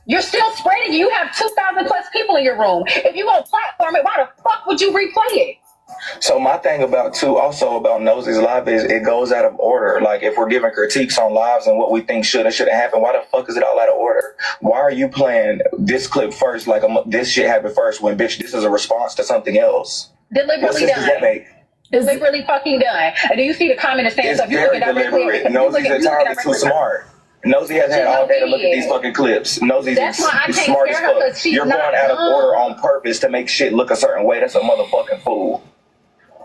You're still spreading it. You have 2,000 plus people in your room. If you gonna platform it, why the fuck would you replay it? So my thing about Nosey's live is it goes out of order. Like if we're giving critiques on lives and what we think should and shouldn't happen, why the fuck is it all out of order? Why are you playing this clip first? Like this shit happened first when bitch, this is a response to something else. Deliberately done. Deliberately fucking done. And do you see the comment saying it's very deliberate. Nosey's entirely too smart. Nosy has had all day to look at these fucking clips. Nosy's smart as fuck. You're going out of order on purpose to make shit look a certain way. That's a motherfucking fool.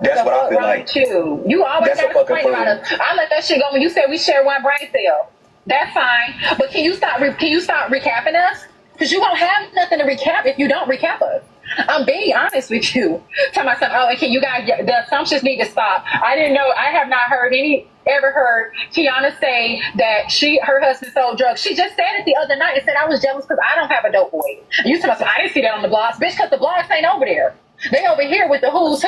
That's what I feel like. You always got to complain about us. I let that shit go when you said we share one brain cell. That's fine. But can you stop recapping us? Because you won't have nothing to recap if you don't recap us. I'm being honest with you. Tell myself, oh, okay, you guys, the assumptions need to stop. I didn't know. I have not ever heard Kiana say that her husband sold drugs. She just said it the other night and said I was jealous because I don't have a dope boy. You tell myself, I didn't see that on the blogs, bitch, because the blogs ain't over there. They over here with the who's.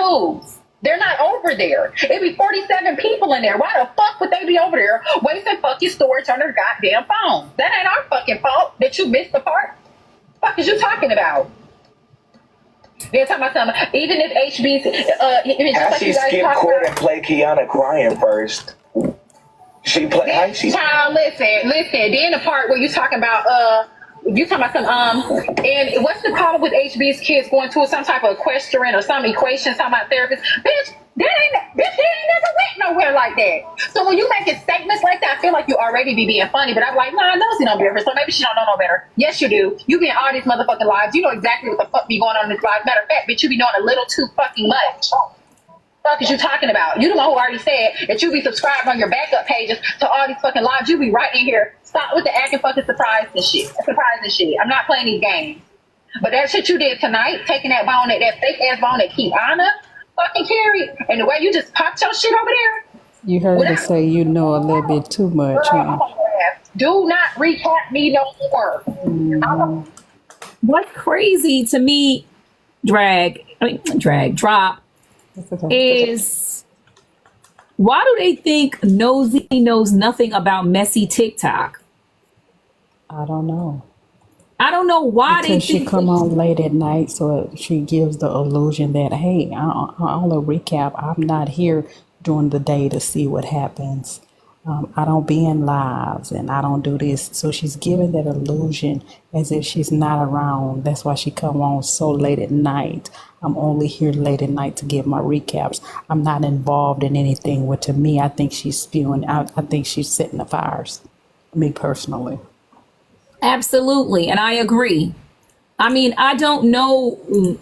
They're not over there. It'd be 47 people in there. Why the fuck would they be over there wasting fucking storage on their goddamn phone? That ain't our fucking fault that you missed the part. What the fuck is you talking about? They're talking about something. Even if HB's how she skip court and play Kiana crying first. She play how she child, listen. Then the part where you talking about you talking about some and what's the problem with HB's kids going to some type of equestrian or some equation, talking about therapist? Bitch, they ain't never went nowhere like that. So when you making statements like that, I feel like you already be being funny, but I'm like, nah, Nosy don't be her, so maybe she don't know no better. Yes, you do. You be in all these motherfucking lives. You know exactly what the fuck be going on in this life. Matter of fact, bitch, you be knowing a little too fucking much. What the fuck is you talking about? You the one who already said that you be subscribed on your backup pages to all these fucking lives. You be right in here. Stop with the acting fucking surprised and shit. I'm not playing these games. But that shit you did tonight, taking that bone, that fake ass bone that Kiana fucking carried, and the way you just popped your shit over there. You heard her say you know a little bit too much. Huh? Do not recap me no more. What's crazy to me, drop, is why do they think Nosy knows nothing about messy TikTok? I don't know. I don't know why because she come on late at night, so she gives the illusion that, hey, I'll recap. I'm not here during the day to see what happens. I don't be in lives and I don't do this. So she's giving that illusion as if she's not around. That's why she come on so late at night. I'm only here late at night to give my recaps. I'm not involved in anything. What to me, I think she's spewing out. I think she's setting the fires. Me personally. Absolutely, and I agree. I mean, I don't know.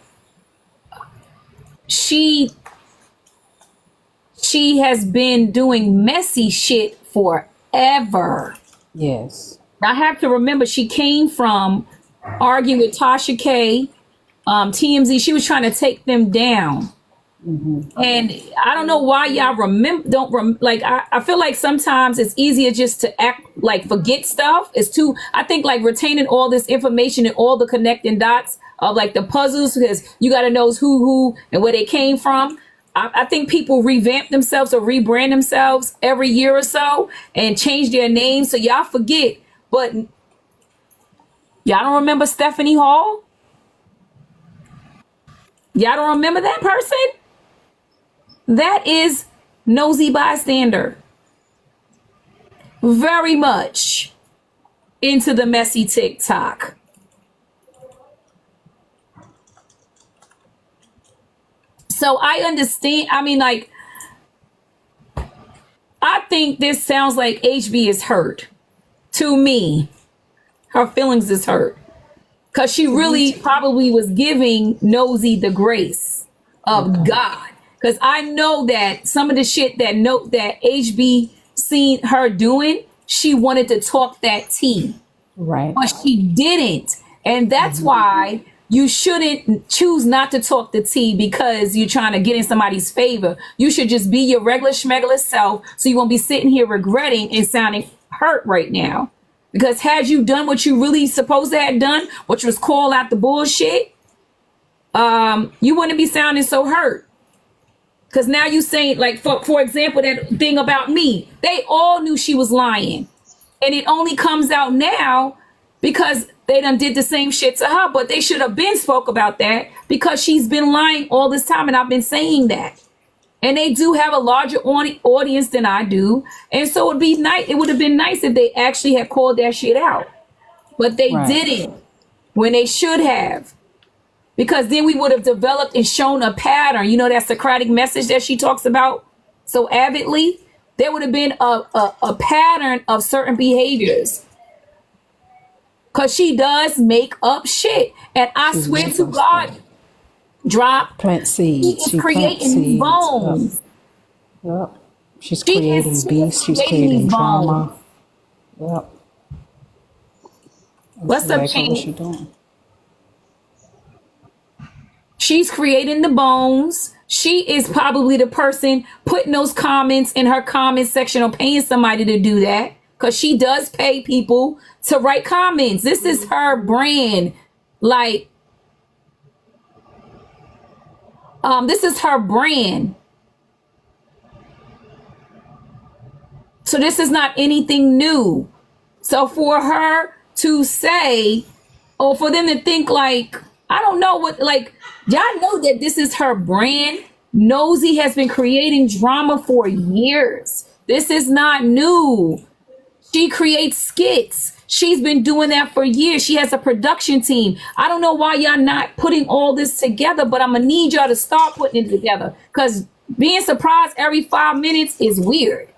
She has been doing messy shit forever. Yes. I have to remember she came from arguing with Tasha K, TMZ. She was trying to take them down. Mm-hmm. And I don't know why y'all I feel like sometimes it's easier just to act like forget stuff. I think like retaining all this information and all the connecting dots of like the puzzles, because you got to know who and where they came from. I think people revamp themselves or rebrand themselves every year or so and change their names so y'all forget. But y'all don't remember Stephanie Hall? Y'all don't remember that person? That is nosy bystander. Very much into the messy TikTok. So I understand. I mean, like, I think this sounds like HB is hurt. To me, her feelings is hurt. Because she really probably was giving Nosy the grace of God. Because I know that some of the shit that HB seen her doing, she wanted to talk that tea. Right. But she didn't. And that's why you shouldn't choose not to talk the tea because you're trying to get in somebody's favor. You should just be your regular schmegular self so you won't be sitting here regretting and sounding hurt right now. Because had you done what you really supposed to have done, which was call out the bullshit, you wouldn't be sounding so hurt. Because now you saying, like, for example, that thing about me, they all knew she was lying. And it only comes out now because they done did the same shit to her, but they should have been spoke about that because she's been lying all this time, and I've been saying that. And they do have a larger audience than I do, and so it'd be nice. It would have been nice if they actually had called that shit out, but they didn't when they should have, because then we would have developed and shown a pattern. You know, that Socratic message that she talks about so avidly. There would have been a pattern of certain behaviors. Because she does make up shit. And I swear to God, drop. Plant seeds. She is creating these bones. Yep. She's creating beasts. She's creating drama. Yep. What's up, exactly what Chan? she's doing. She's creating the bones. She is probably the person putting those comments in her comment section or paying somebody to do that. Because she does pay people to write comments. This is her brand. Like, this is her brand. So this is not anything new. So for her to say, or for them to think like, I don't know what, like, y'all know that this is her brand. Nosy has been creating drama for years. This is not new. She creates skits. She's been doing that for years. She has a production team. I don't know why y'all not putting all this together, but I'm going to need y'all to start putting it together, because being surprised every 5 minutes is weird.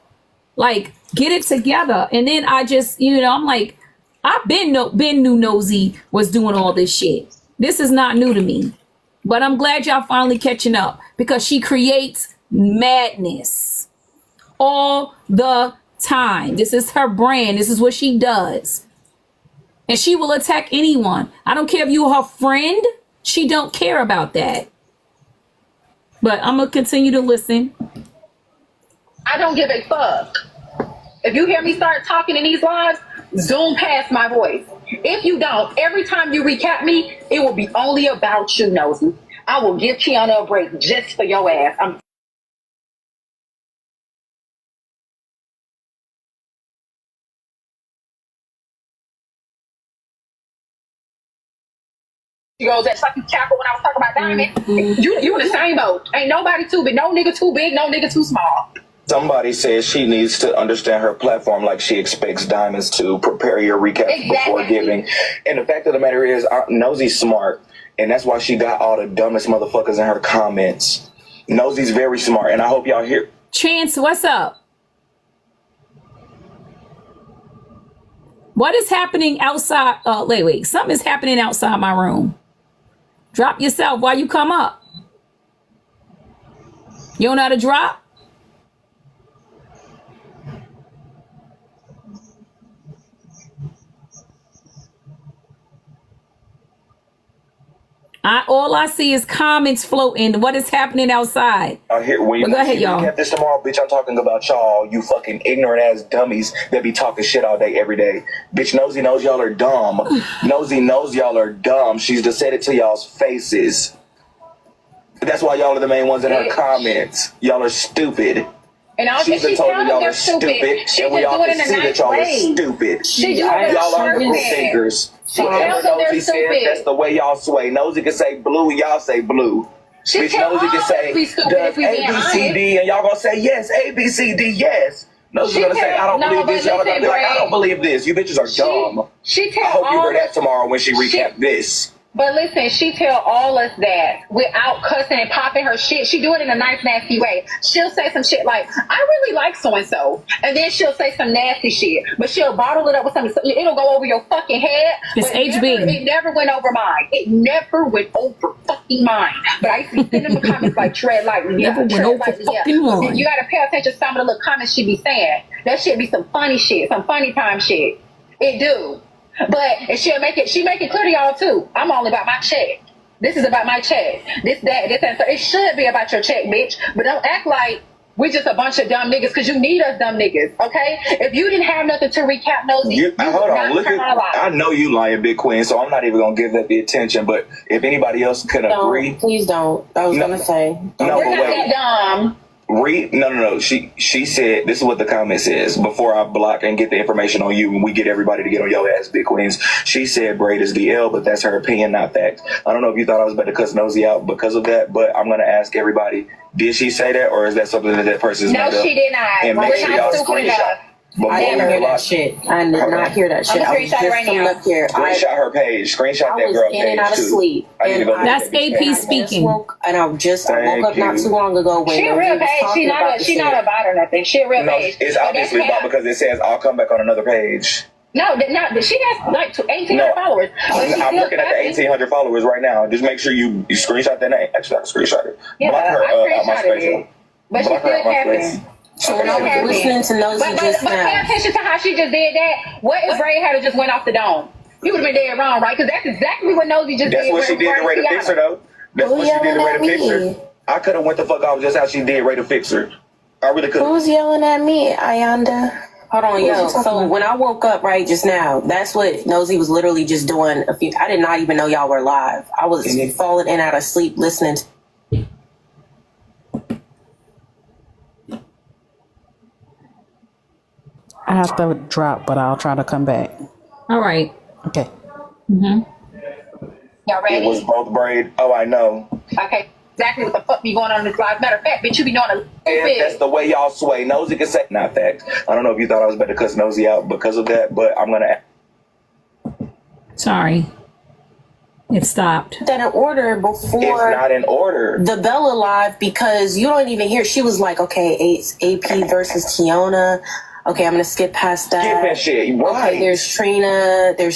Like, get it together. And then I just, you know, I'm like, I've been knew Nosy was doing all this shit. This is not new to me. But I'm glad y'all finally catching up, because she creates madness all the time. This is her brand. This is what she does. And she will attack anyone. I don't care if you're her friend. She don't care about that. But I'm going to continue to listen. I don't give a fuck. If you hear me start talking in these lives, zoom past my voice. If you don't, every time you recap me, it will be only about you, Nosy. I will give Kiana a break just for your ass. She goes, that's like you Kappa when I was talking about Diamond. You in the same boat. Ain't nobody too big. No nigga too big. No nigga too small. Somebody says she needs to understand her platform like she expects Diamonds to prepare your recap before giving. And the fact of the matter is, Nosy's smart, and that's why she got all the dumbest motherfuckers in her comments. Nosy's very smart, and I hope y'all hear. Chance, what's up? What is happening outside? Wait. Something is happening outside my room. Drop yourself while you come up. You don't know how to drop? All I see is comments floating. What is happening outside? When you go ahead, y'all. Recap this tomorrow, bitch. I'm talking about y'all, you fucking ignorant ass dummies that be talking shit all day, every day. Bitch, Nosy knows y'all are dumb. Nosy knows y'all are dumb. She's just said it to y'all's faces. That's why y'all are the main ones in her comments. Y'all are stupid. And I don't think she's telling them they're stupid. She and we just all do it can in a see that nice y'all are way. stupid. Y'all are group thinkers. She tells them they're stupid. That's the way y'all sway. Nosy can say blue, y'all say blue. Bitch, Nosy can say does A, B, C, D, and y'all gonna say yes, A, B, C, D, yes. Nosy's gonna say I don't believe this. Y'all are gonna be like, I don't believe this. You bitches are dumb. I hope you hear that tomorrow when she recap this. But listen, she tell all us that without cussing and popping her shit. She do it in a nice, nasty way. She'll say some shit like, I really like so-and-so. And then she'll say some nasty shit. But she'll bottle it up with something. It'll go over your fucking head. It's HB. It never went over mine. It never went over fucking mine. But I used to be in the comments like, tread lightly. Yeah, never went over fucking mine. You gotta pay attention to some of the little comments she be saying. That shit be some funny shit. Some funny time shit. It do. But she make it clear to y'all too. I'm only about my check. This is about my check. This, and so it should be about your check, bitch. But don't act like we just a bunch of dumb niggas, because you need us dumb niggas, okay? If you didn't have nothing to recap Nosy, hold on. Look at, I know you lying, Big Queen, so I'm not even gonna give that the attention. But if anybody else can agree, please don't. I was gonna say, no, we're but not wait. that dumb. No. She said, this is what the comment says. Before I block and get the information on you, when we get everybody to get on your ass, Big Queens. She said Braid is DL, but that's her opinion, not fact. I don't know if you thought I was about to cuss Nosy out because of that, but I'm gonna ask everybody: did she say that, or is that something that person's No, made up? she did not. And make sure y'all screenshot. I didn't hear that shit. I did not hear that shit. I was just coming up here. Screenshot her page. Screenshot that girl page. I was in and out of sleep. That's AP speaking. I woke up not too long ago. She a real page. She not a bot or nothing. She a real page. It's obviously bot because it says I'll come back on another page. No, she has like 1,800 followers. I'm looking at the 1,800 followers right now. Just make sure you screenshot that name. Actually, I screenshot it. Yeah, block her out my space. But she still capping. So when I was listening to Nosy just now, pay attention to how she just did that. What if Rae had just went off the dome? You would have been dead wrong, right? Because that's exactly what Nosy just did. That's what she did to Rae the Fixer, though. That's what she did to Rae the Fixer. I could have went the fuck off just how she did Rae the Fixer. I really could. Who's yelling at me, Ayanda? Hold on, yo. So when I woke up right just now, that's what Nosy was literally just doing. I did not even know y'all were live. I was falling in and out of sleep listening to. I have to drop, but I'll try to come back. All right. Okay. Y'all ready? It was both Braid. Oh, I know. Okay. Exactly what the fuck be going on in this live. Matter of fact, bitch, you be knowing a little If bit. that's the way y'all sway, Nosy can say not fact. I don't know if you thought I was about to cuss Nosy out because of that, but I'm gonna. Sorry. It stopped. That in order before. It's not in order. The Bella live because you don't even hear. She was like, okay, it's AP versus Kiona. Okay, I'm gonna skip past that. Skip that shit. Why? Okay, there's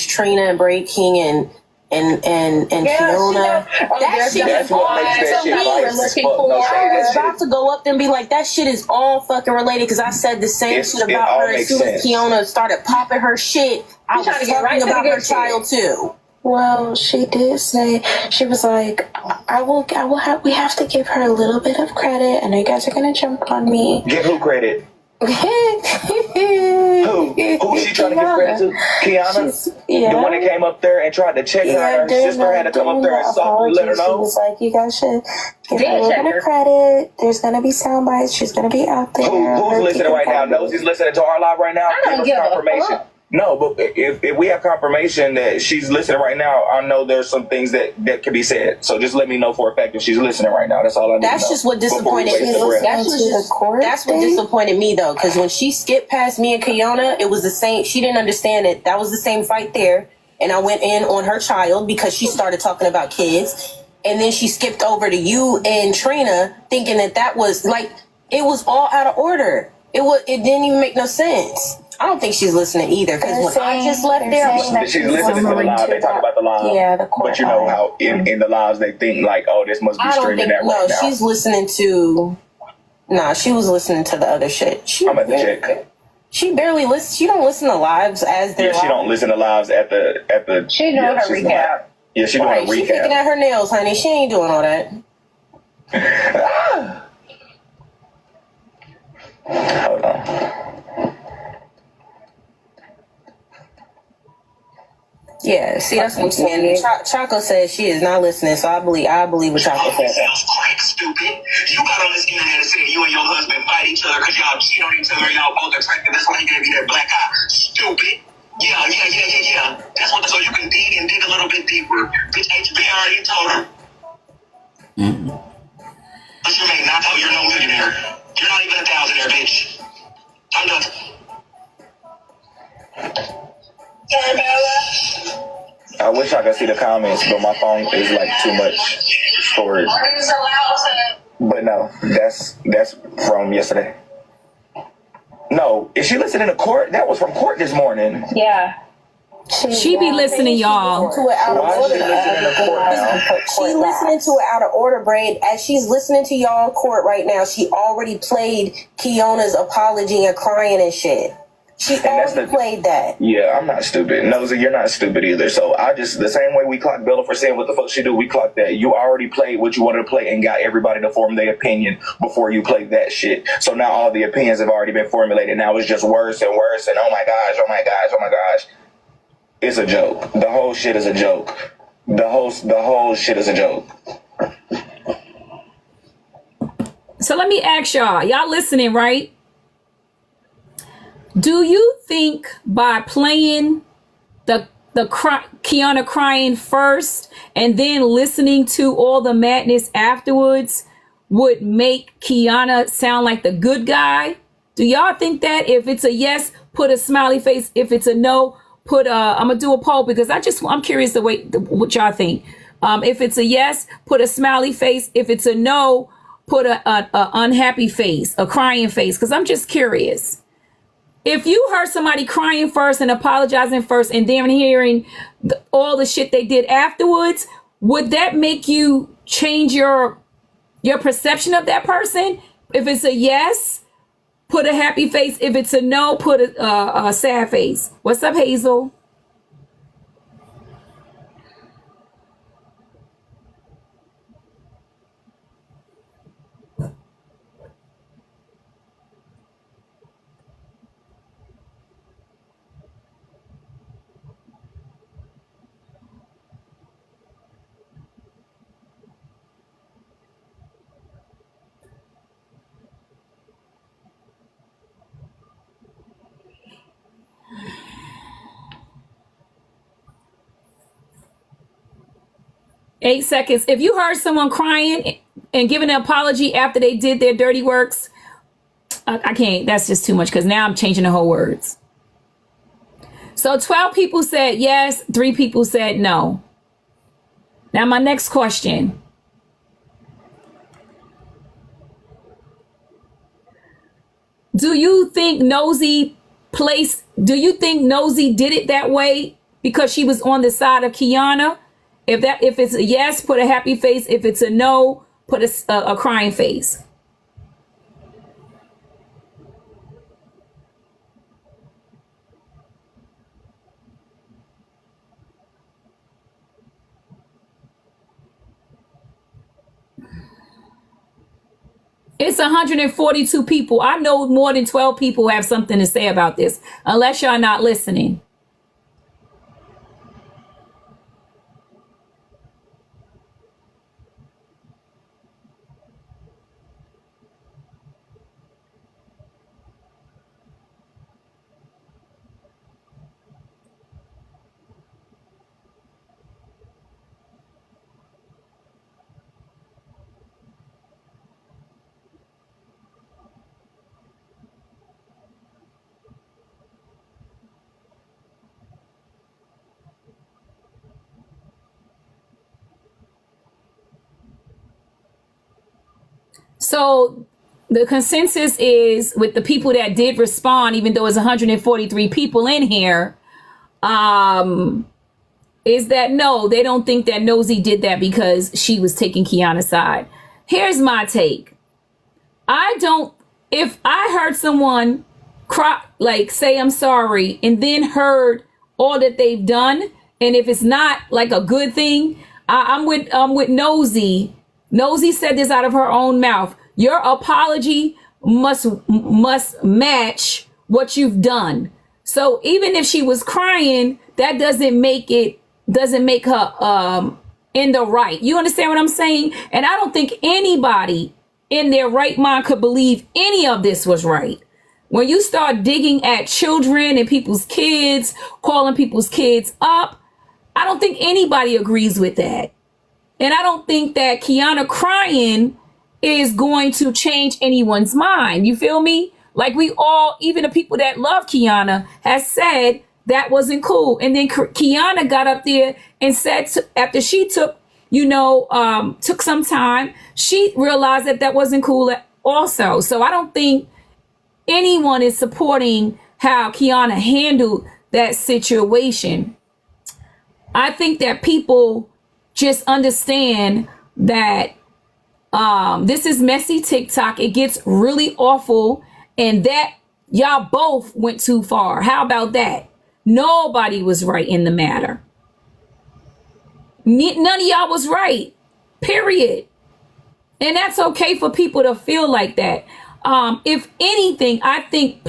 Trina and Braid King and Kiona. That shit is all that shit I was about to go up there and be like, that shit is all fucking related because I said the same shit about her as soon as Kiona started popping her shit. I was talking about her child too. Well, she did say, she was like, we have to give her a little bit of credit. I know you guys are going to jump on me. Give who credit? Who? Who's she trying to give credit to? Kiana? Yeah. The one that came up there and tried to check her. Her sister had to come up there and softly let her know. She was like, you guys should give her a little bit of credit. There's going to be sound bites. She's going to be out there. Who's listening right now? Nosy's listening to our live right now? I don't give a fuck. No, but if we have confirmation that she's listening right now, I know there's some things that can be said. So just let me know for a fact if she's listening right now. That's all I need. That's just what disappointed me. That's what disappointed me though, because when she skipped past me and Kiona, it was the same. She didn't understand it. That was the same fight there, and I went in on her child because she started talking about kids, and then she skipped over to you and Trina, thinking that was like it was all out of order. It didn't even make no sense. I don't think she's listening either because when I just left there, she's listening to the live. They talk about the live, yeah, the court. But you know how in the lives they think like, oh, this must be streaming that right now. She's listening to. Nah, she was listening to the other shit. I'm at the check. She barely listens. She don't listen to lives as they're. Yeah, she don't listen to lives at the. She doing her recap. Yeah, she doing her recap. She picking at her nails, honey. She ain't doing all that. Hold on. Yeah, see, that's what I'm saying. Choco says she is not listening, so I believe what Choco said. Stupid. You got on this internet and said you and your husband fight each other because y'all cheat on each other. Y'all both attracted. That's why he gave you that black eye. Stupid. Yeah. That's what. So you can dig a little bit deeper. Bitch, HB already told her. But you may not know you're no millionaire. You're not even a thousandaire, bitch. I'm done. I wish I could see the comments, but my phone is like too much storage. But no, that's from yesterday. No, is she listening to court? That was from court this morning. Yeah. She be listening, y'all. To it out of order. She's listening to it out of order, Braid. As she's listening to y'all court right now, she already played Kiona's apology and crying and shit. She already played that. Yeah, I'm not stupid. Nosy, you're not stupid either. So the same way we clocked Bella for saying what the fuck she do, we clocked that. You already played what you wanted to play and got everybody to form their opinion before you played that shit. So now all the opinions have already been formulated. Now it's just worse and worse and oh my gosh. It's a joke. The whole shit is a joke. The whole shit is a joke. So let me ask y'all listening, right? Do you think by playing Kiana crying first and then listening to all the madness afterwards would make Kiana sound like the good guy? Do y'all think that? If it's a yes, put a smiley face. If it's a no, put a, I'm gonna do a poll because I'm curious what y'all think. If it's a yes, put a smiley face. If it's a no, put a unhappy face, a crying face, because I'm just curious. If you heard somebody crying first and apologizing first and then hearing all the shit they did afterwards, would that make you change your perception of that person? If it's a yes, put a happy face. If it's a no, put a sad face. What's up, Hazel? Eight seconds. If you heard someone crying and giving an apology after they did their dirty works, I can't. That's just too much because now I'm changing the whole words. So 12 people said yes, 3 people said no. Now my next question. Do you think Nosy did it that way because she was on the side of Kiana? If it's a yes, put a happy face. If it's a no, put a crying face. It's 142 people. I know more than 12 people have something to say about this, unless y'all not listening. So the consensus is with the people that did respond, even though it's 143 people in here, is that no, they don't think that Nosy did that because she was taking Kiana's side. Here's my take. If I heard someone cry, like say I'm sorry, and then heard all that they've done, and if it's not like a good thing, I'm with Nosy. Nosy said this out of her own mouth. Your apology must match what you've done. So even if she was crying, that doesn't make her in the right. You understand what I'm saying? And I don't think anybody in their right mind could believe any of this was right. When you start digging at children and people's kids, calling people's kids up, I don't think anybody agrees with that. And I don't think that Kiana crying is going to change anyone's mind. You feel me? Like we all, even the people that love Kiana, has said that wasn't cool. And then Kiana got up there and said, after she took some time, she realized that wasn't cool also. So I don't think anyone is supporting how Kiana handled that situation. I think that people just understand that this is messy TikTok. It gets really awful, and that y'all both went too far. How about that? Nobody was right in the matter. None of y'all was right, period. And that's okay for people to feel like that. If anything, I think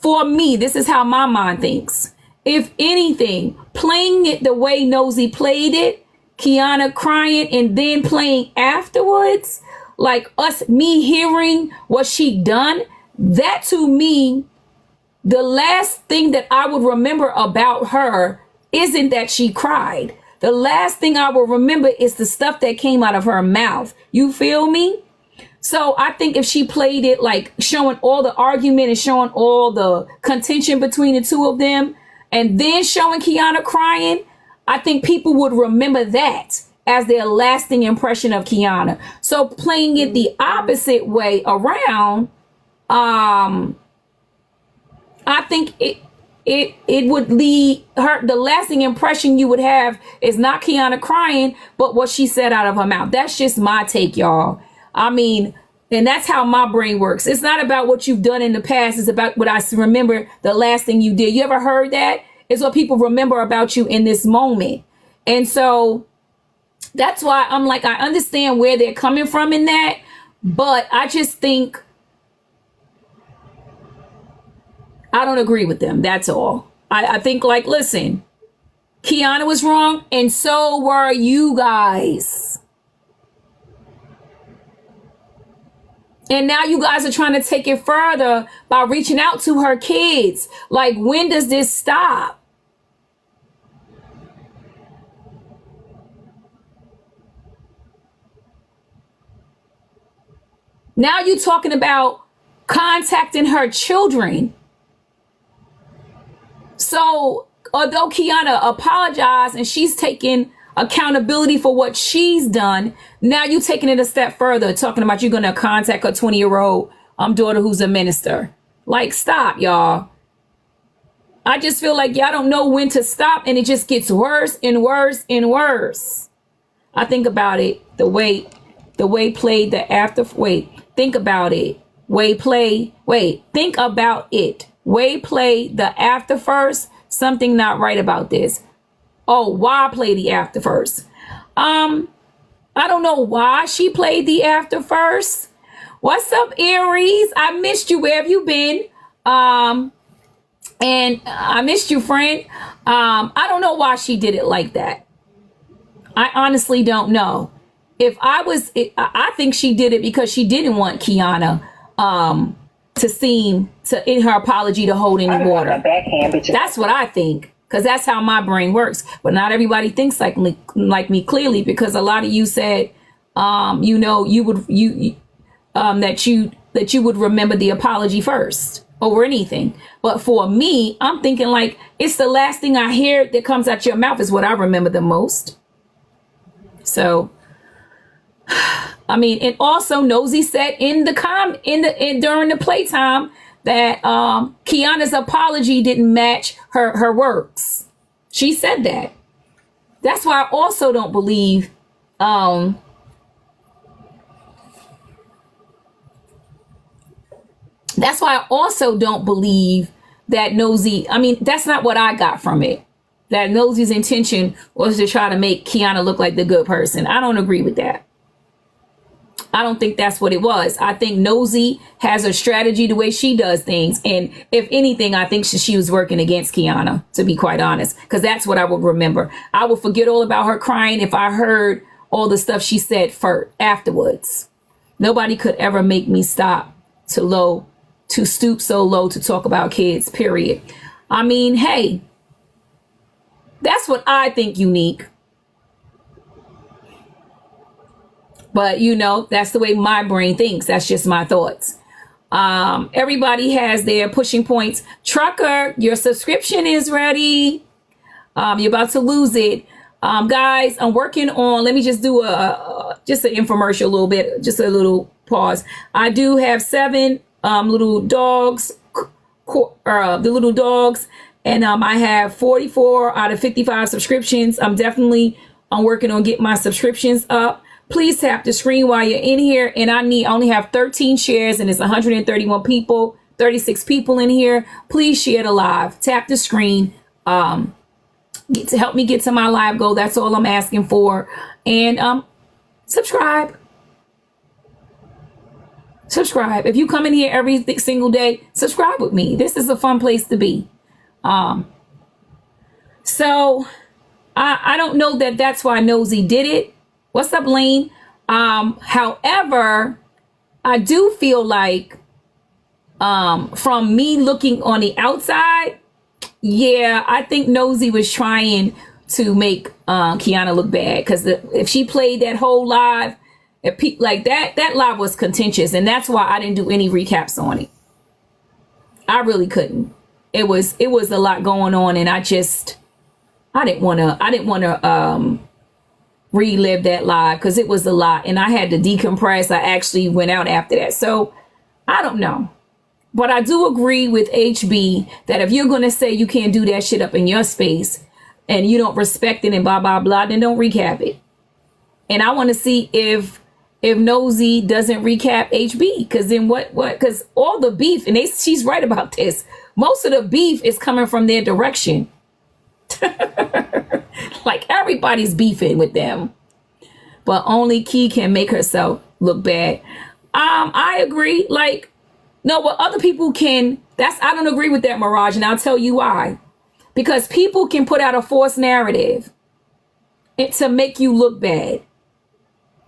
for me, this is how my mind thinks. If anything, playing it the way Nosy played it, Kiana crying and then playing afterwards, like me hearing what she done, that to me, the last thing that I would remember about her isn't that she cried. The last thing I will remember is the stuff that came out of her mouth. You feel me? So I think if she played it like showing all the argument and showing all the contention between the two of them and then showing Kiana crying, I think people would remember that as their lasting impression of Kiana. So playing it the opposite way around, I think it would lead her, the lasting impression you would have is not Kiana crying, but what she said out of her mouth. That's just my take, y'all. I mean, and that's how my brain works. It's not about what you've done in the past. It's about what I remember the last thing you did. You ever heard that? It's what people remember about you in this moment. And so that's why I'm like, I understand where they're coming from in that, but I just think I don't agree with them. That's all. I think, like, listen, Kiana was wrong, and so were you guys. And now you guys are trying to take it further by reaching out to her kids. Like, when does this stop? Now you're talking about contacting her children. So although Kiana apologized and she's taking accountability for what she's done, now you're taking it a step further, talking about you're going to contact her 20-year-old daughter who's a minister. Like, stop, y'all. I just feel like y'all don't know when to stop, and it just gets worse and worse and worse. I think about it, the way played the after. Think about it. Think about it. Way play the after first. Something not right about this. Oh, why play the after first? I don't know why she played the after first. What's up, Aries? I missed you. Where have you been? And I missed you, friend. I don't know why she did it like that. I honestly don't know. I think she did it because she didn't want Kiana to seem to, in her apology, to hold any water. That's what I think, because that's how my brain works. But not everybody thinks like me, clearly, because a lot of you said, that you would remember the apology first over anything. But for me, I'm thinking like it's the last thing I hear that comes out your mouth is what I remember the most. So, I mean, and also Nosy said during the playtime that Kiana's apology didn't match her works. She said that. That's why I also don't believe that Nosy, I mean, that's not what I got from it. That Nosy's intention was to try to make Kiana look like the good person. I don't agree with that. I don't think that's what it was. I think Nosy has a strategy the way she does things. And if anything, I think she was working against Kiana, to be quite honest, because that's what I would remember. I would forget all about her crying if I heard all the stuff she said afterwards. Nobody could ever make me stop to stoop so low to talk about kids, period. I mean, hey, that's what I think, Unique. But, that's the way my brain thinks. That's just my thoughts. Everybody has their pushing points. Trucker, your subscription is ready. You're about to lose it. Guys, I'm working on, let me just do just an infomercial a little bit, just a little pause. I do have 7 little dogs, the little dogs, and I have 44 out of 55 subscriptions. I'm working on getting my subscriptions up. Please tap the screen while you're in here. And I only have 13 shares, and it's 131 people, 36 people in here. Please share the live. Tap the screen. To help me get to my live goal. That's all I'm asking for. And subscribe. Subscribe. If you come in here every single day, subscribe with me. This is a fun place to be. So I don't know that that's why Nosy did it. What's up, Lane? However, I do feel like from me looking on the outside, yeah, I think Nosy was trying to make Kiana look bad, because if she played that whole live, like that live was contentious, and that's why I didn't do any recaps on it. I really couldn't. It was a lot going on, and I didn't want to relive that live, because it was a lot, and I had to decompress. I actually went out after that, so I don't know. But I do agree with HB that if you're going to say you can't do that shit up in your space and you don't respect it and blah, blah, blah, then don't recap it. And I want to see if Nosy doesn't recap HB, because then what, because all the beef, and she's right about this, most of the beef is coming from their direction. Like everybody's beefing with them. But only Key can make herself look bad. I agree. Like, no, what other people can, I don't agree with that, Mirage, and I'll tell you why. Because people can put out a false narrative to make you look bad.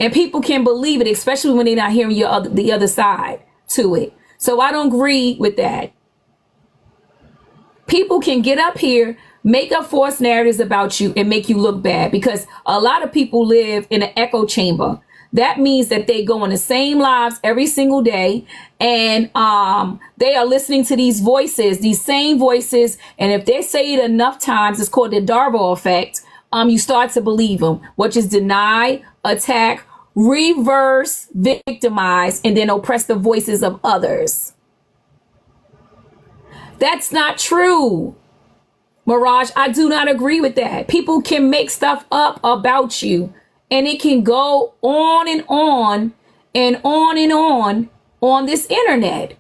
And people can believe it, especially when they're not hearing the other side to it. So I don't agree with that. People can get up here, make up false narratives about you, and make you look bad, because a lot of people live in an echo chamber. That means that they go on the same lives every single day, and they are listening to these voices, these same voices. And if they say it enough times, it's called the Darbo effect. You start to believe them, which is deny, attack, reverse, victimize, and then oppress the voices of others. That's not true, Mirage. I do not agree with that. People can make stuff up about you, and it can go on and on and on and on this internet.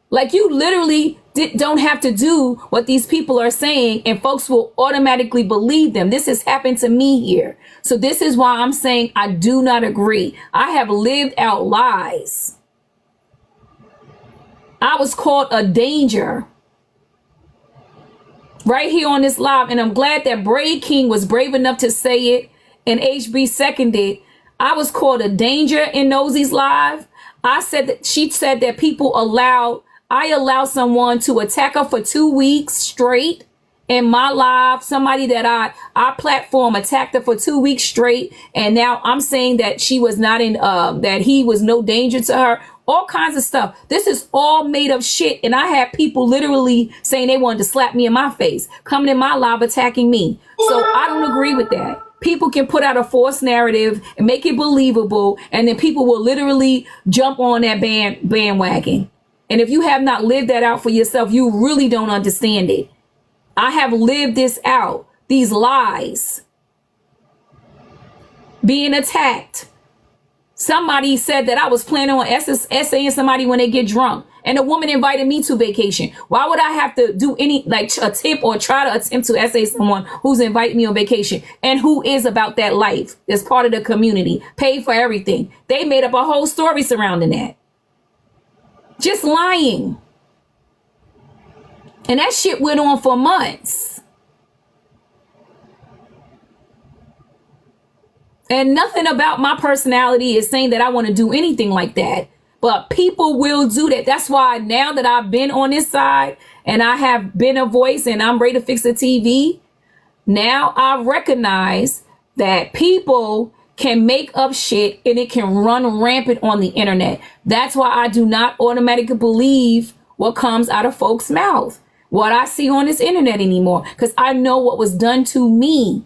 Like, you literally don't have to do what these people are saying, and folks will automatically believe them. This has happened to me here. So this is why I'm saying I do not agree. I have lived out lies. I was called a danger right here on this live, and I'm glad that Braid King was brave enough to say it, and HB seconded. I was called a danger in Nosy's live. I said that she said that I allow someone to attack her for 2 weeks straight in my live. Somebody that I platform attacked her for 2 weeks straight, and now I'm saying that she was not that he was no danger to her. All kinds of stuff. This is all made up shit, and I had people literally saying they wanted to slap me in my face, coming in my live attacking me. So I don't agree with that. People can put out a false narrative and make it believable, and then people will literally jump on that bandwagon. And if you have not lived that out for yourself, you really don't understand it. I have lived this out. These lies. Being attacked. Somebody said that I was planning on essaying somebody when they get drunk. And a woman invited me to vacation. Why would I have to do any, like, attempt or try to attempt to essay someone who's inviting me on vacation and who is about that life, is part of the community, paid for everything? They made up a whole story surrounding that. Just lying. And that shit went on for months. And nothing about my personality is saying that I want to do anything like that. But people will do that. That's why now that I've been on this side and I have been a voice and I'm Rae the Fixer TV, now I recognize that people can make up shit and it can run rampant on the internet. That's why I do not automatically believe what comes out of folks' mouth, what I see on this internet anymore, because I know what was done to me.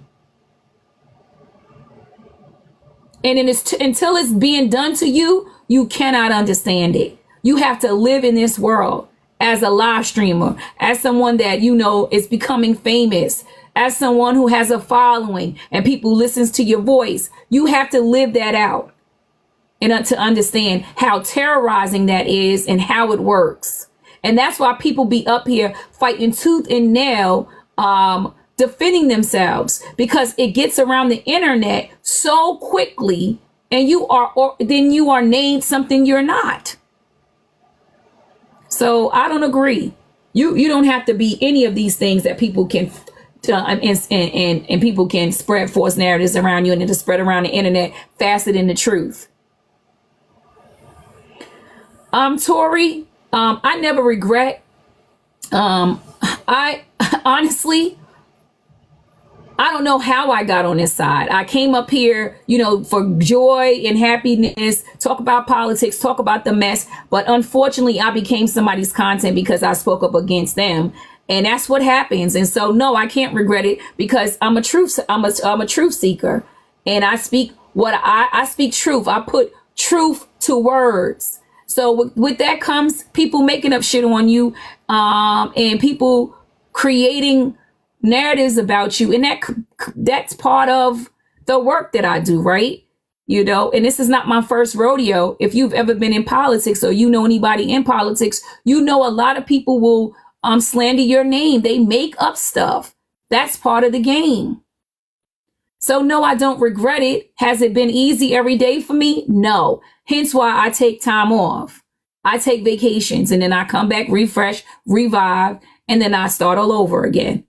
And until it's being done to you, you cannot understand it. You have to live in this world as a live streamer, as someone that, you know, is becoming famous, as someone who has a following and people listens to your voice. You have to live that out and to understand how terrorizing that is and how it works. And that's why people be up here fighting tooth and nail, defending themselves, because it gets around the internet so quickly, and then you are named something you're not. So I don't agree. You don't have to be any of these things that people can and people can spread false narratives around you, and it'll spread around the internet faster than the truth. Tori, I never regret. I honestly, I don't know how I got on this side. I came up here, for joy and happiness, talk about politics, talk about the mess. But unfortunately, I became somebody's content because I spoke up against them. And that's what happens. And so, no, I can't regret it because I'm a truth seeker. And I speak I speak truth. I put truth to words. So with that comes people making up shit on you, and people creating narratives about you, and that's part of the work that I do, right? And this is not my first rodeo. If you've ever been in politics or anybody in politics, a lot of people will slander your name. They make up stuff. That's part of the game. So no, I don't regret it. Has it been easy every day for me? No. Hence why I take time off. I take vacations and then I come back, refresh, revive, and then I start all over again.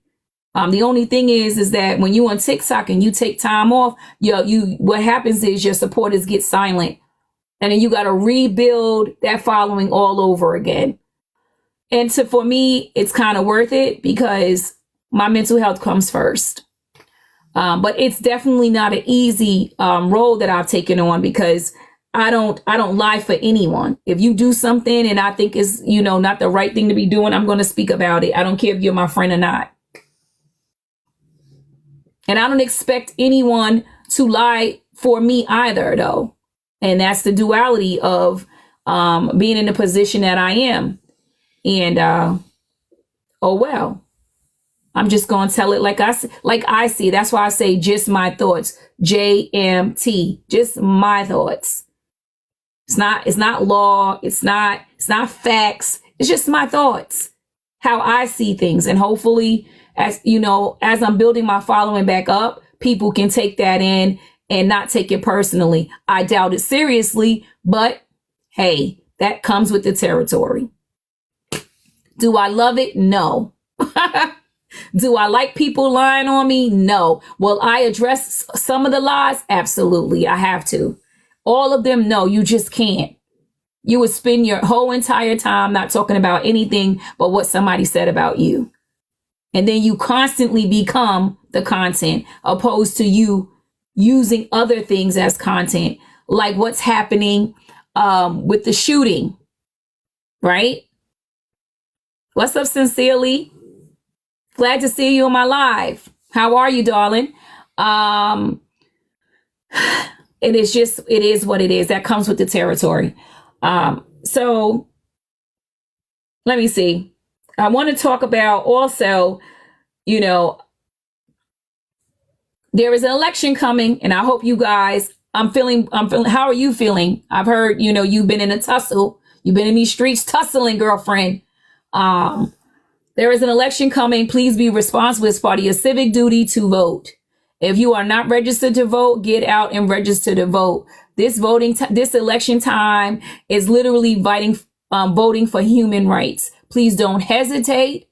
The only thing is that when you on TikTok and you take time off, what happens is your supporters get silent, and then you got to rebuild that following all over again. And for me, it's kind of worth it because my mental health comes first. But it's definitely not an easy role that I've taken on because I don't lie for anyone. If you do something and I think is not the right thing to be doing, I'm going to speak about it. I don't care if you're my friend or not. And I don't expect anyone to lie for me either, though. And that's the duality of being in the position that I am. And oh well, I'm just gonna tell it like I see. That's why I say just my thoughts. JMT, just my thoughts. It's not law. It's not facts. It's just my thoughts, how I see things, and hopefully, as I'm building my following back up, people can take that in and not take it personally. I doubt it seriously, but hey, that comes with the territory. Do I love it? No. Do I like people lying on me? No. Will I address some of the lies? Absolutely. I have to. All of them? No, you just can't. You would spend your whole entire time not talking about anything but what somebody said about you. And then you constantly become the content opposed to you using other things as content, like what's happening with the shooting, right? What's up, Sincerely? Glad to see you on my live. How are you, darling? It is what it is. That comes with the territory. So let me see. I want to talk about also, there is an election coming, and I hope you guys, I'm feeling, how are you feeling? I've heard, you've been in a tussle. You've been in these streets tussling, girlfriend. There is an election coming. Please be responsible as part of your civic duty to vote. If you are not registered to vote, get out and register to vote. This election time is literally voting for human rights. Please don't hesitate.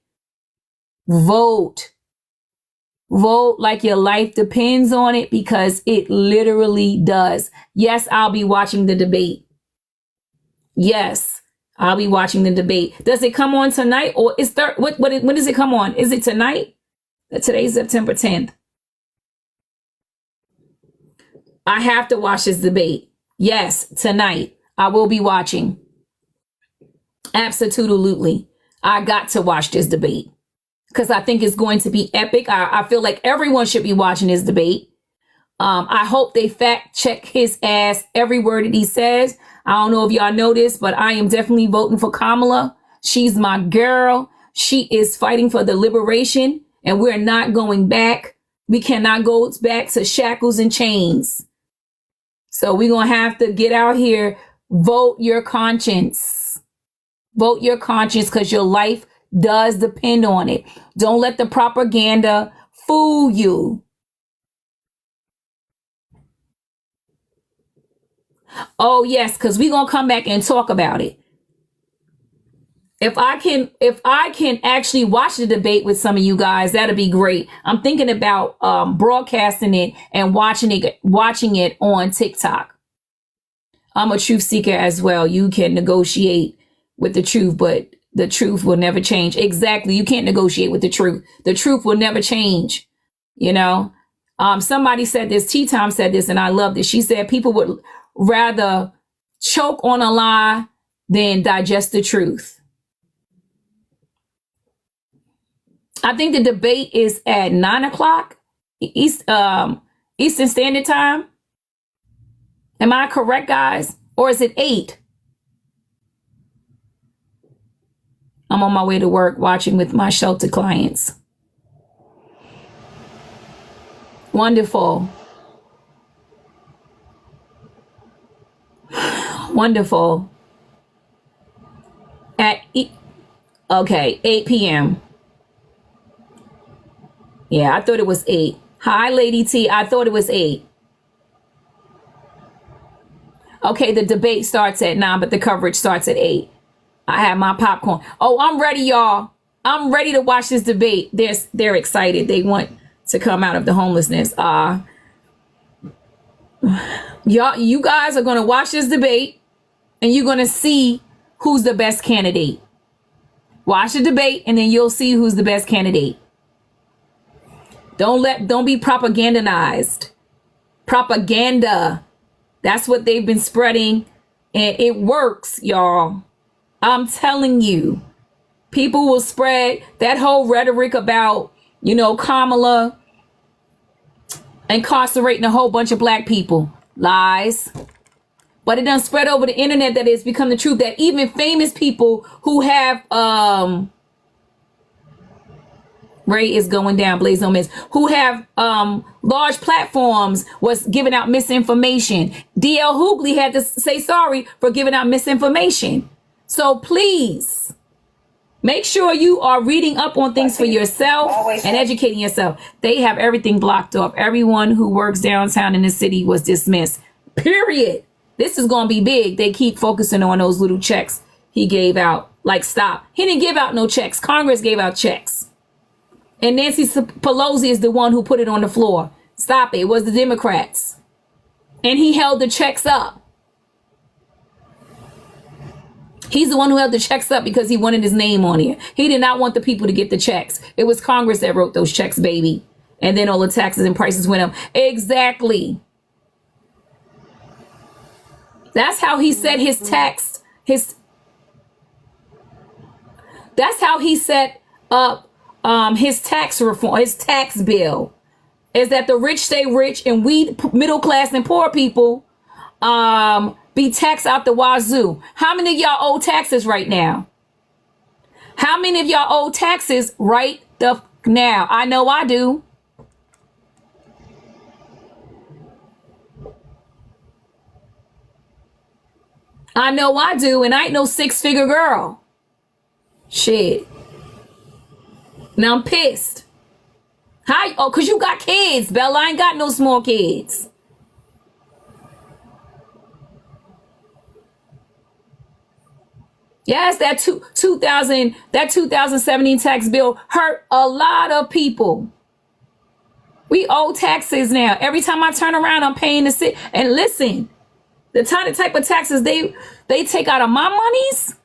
Vote. Vote like your life depends on it, because it literally does. Yes, I'll be watching the debate. Yes, I'll be watching the debate. Does it come on tonight, or is when does it come on? Is it tonight? Today's September 10th. I have to watch this debate. Yes, tonight I will be watching. Absolutely. I got to watch this debate because I think it's going to be epic. I feel like everyone should be watching this debate. I hope they fact check his ass, every word that he says. I don't know if y'all know this, but I am definitely voting for Kamala. She's my girl. She is fighting for the liberation, and we're not going back. We cannot go back to shackles and chains. So we're going to have to get out here. Vote your conscience. Vote your conscience, because your life does depend on it. Don't let the propaganda fool you. Oh, yes, because we're going to come back and talk about it. If I can actually watch the debate with some of you guys, that'd be great. I'm thinking about broadcasting it and watching it on TikTok. I'm a truth seeker as well. You can negotiate with the truth, but the truth will never change. Exactly. You can't negotiate with the truth. The truth will never change. You know, somebody said this, T-Time said this, and I loved it. She said people would rather choke on a lie than digest the truth. I think the debate is at 9:00 Eastern Standard Time. Am I correct, guys? Or is it 8? I'm on my way to work watching with my shelter clients. Wonderful. Wonderful. Okay, 8 p.m. Yeah, I thought it was 8. Hi, Lady T. I thought it was 8. Okay, the debate starts at 9, but the coverage starts at 8. I have my popcorn. Oh, I'm ready, y'all. I'm ready to watch this debate. They're excited. They want to come out of the homelessness. You guys are going to watch this debate, and you're going to see who's the best candidate. Watch the debate, and then you'll see who's the best candidate. Don't be propagandized. Propaganda. That's what they've been spreading, and it works, y'all. I'm telling you, people will spread that whole rhetoric about, Kamala incarcerating a whole bunch of black people. Lies. But it done spread over the internet that it's become the truth that even famous people who have, Rae is going down, Blaze no miss, who have large platforms was giving out misinformation. DL Hughley had to say sorry for giving out misinformation. So please make sure you are reading up on things for yourself and educating yourself. They have everything blocked off. Everyone who works downtown in the city was dismissed. Period. This is going to be big. They keep focusing on those little checks he gave out. Like, stop. He didn't give out no checks. Congress gave out checks. And Nancy Pelosi is the one who put it on the floor. Stop it. It was the Democrats. And he held the checks up. He's the one who held the checks up because he wanted his name on here. He did not want the people to get the checks. It was Congress that wrote those checks, baby. And then all the taxes and prices went up. Exactly. That's how he set his tax. That's how he set up his tax reform, his tax bill. Is that the rich stay rich and we middle class and poor people be taxed out the wazoo. How many of y'all owe taxes right now? How many of y'all owe taxes right now? I know I do. I know I do, and I ain't no 6-figure girl. Shit. Now I'm pissed. How? Oh, because you got kids, Bella. I ain't got no small kids. Yes, that 2017 tax bill hurt a lot of people. We owe taxes now. Every time I turn around, I'm paying the city. And listen, the type of taxes they take out of my monies.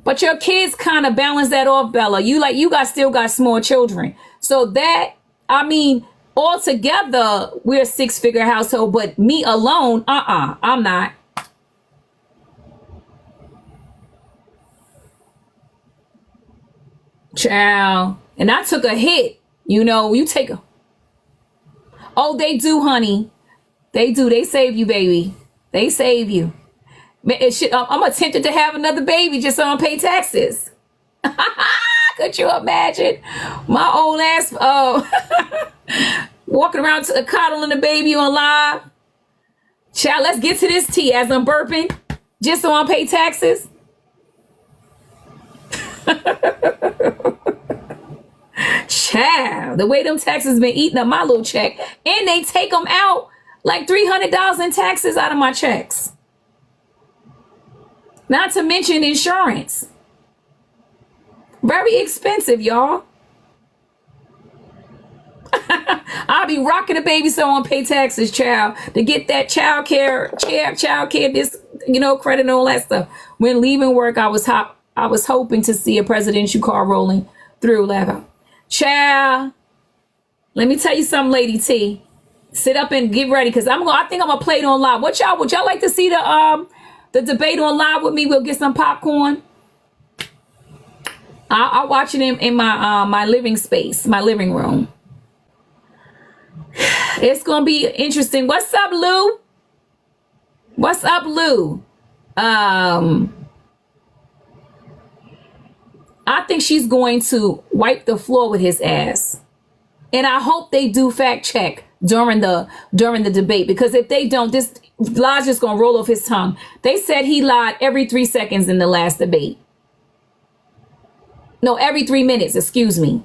But your kids kind of balance that off, Bella. You still got small children. So that, altogether, we're a 6-figure household, but me alone, I'm not. Child. And I took a hit. You take a... Oh, they do, honey. They do. They save you, baby. They save you. I'm tempted to have another baby just so I don't pay taxes. Could you imagine my old ass walking around coddling the baby on live? Child, let's get to this tea as I'm burping just so I don't pay taxes. Child, the way them taxes been eating up my little check, and they take them out like $300 in taxes out of my checks. Not to mention insurance. Very expensive, y'all. I be rocking the baby so I won't pay taxes, child, to get that child care, this, credit and all that stuff. When leaving work, I was hoping to see a presidential car rolling through. Child, let me tell you something, Lady T. Sit up and get ready, because I think I'm gonna play it on live. Would y'all like to see the debate on live with me? We'll get some popcorn. I'll watch it in my living space, my living room. It's gonna be interesting. What's up, Lou? What's up, Lou? I think she's going to wipe the floor with his ass. And I hope they do fact check during the debate, because if they don't, this lie's just gonna roll off his tongue. They said he lied every 3 seconds in the last debate. No, every 3 minutes, excuse me.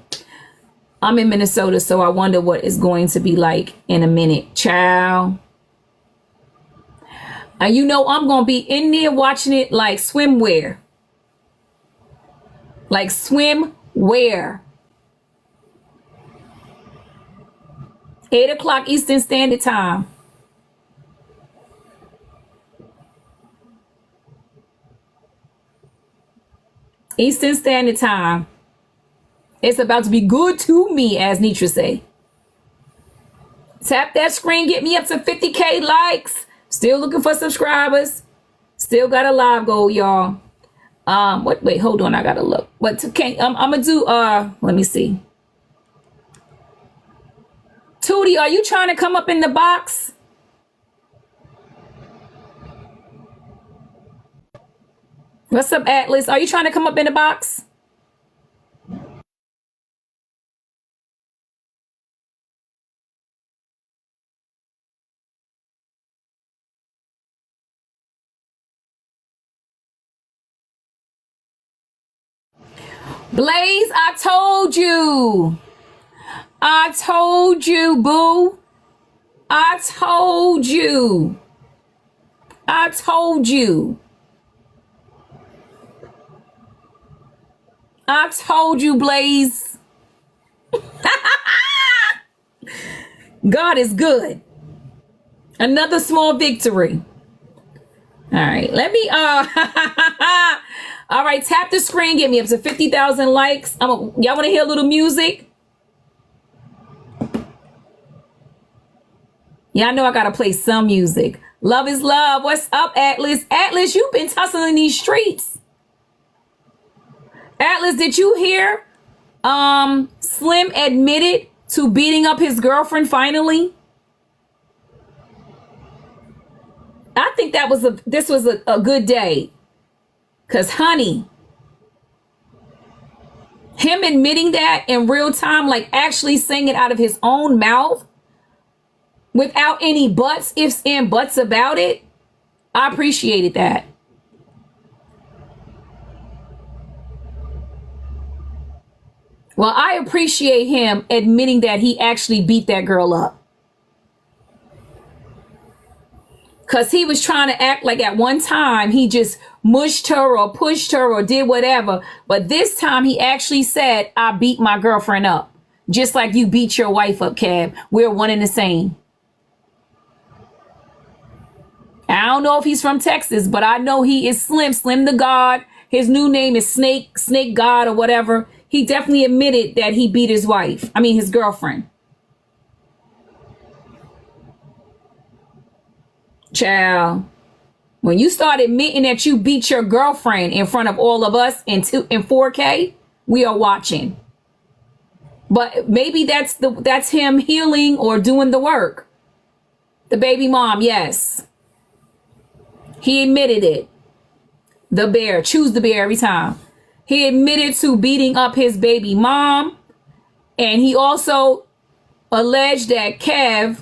I'm in Minnesota, so I wonder what it's going to be like in a minute, child. And I'm gonna be in there watching it like swimwear. Like swimwear. 8 o'clock Eastern Standard Time. Eastern Standard Time. It's about to be good to me, as Nitra say. Tap that screen, get me up to 50K likes. Still looking for subscribers. Still got a live goal, y'all. Wait, hold on, I gotta look. I'm gonna do let me see. Tootie, are you trying to come up in the box? What's up, Atlas? Are you trying to come up in the box? Blaze, I told you. I told you, boo. I told you. I told you. I told you, Blaze. God is good. Another small victory. All right, let me all right, tap the screen, get me up to 50,000 likes. Y'all want to hear a little music? Yeah, I know I gotta play some music. Love is love. What's up, Atlas? Atlas, you've been tussling these streets. Atlas, did you hear? Slim admitted to beating up his girlfriend finally. I think this was a good day. Cause honey, him admitting that in real time, like actually saying it out of his own mouth without any buts, ifs and buts about it, I appreciated that. Well, I appreciate him admitting that he actually beat that girl up. Because he was trying to act like at one time he just mushed her or pushed her or did whatever. But this time he actually said, I beat my girlfriend up. Just like you beat your wife up, Kev. We're one and the same. I don't know if he's from Texas, but I know he is Slim the God. His new name is Snake God or whatever. He definitely admitted that he beat his girlfriend. Child, when you start admitting that you beat your girlfriend in front of all of us in 4K, we are watching. But maybe that's him healing or doing the work. The baby mom, yes. He admitted it. The bear, choose the bear every time. He admitted to beating up his baby mom. And he also alleged that Kev,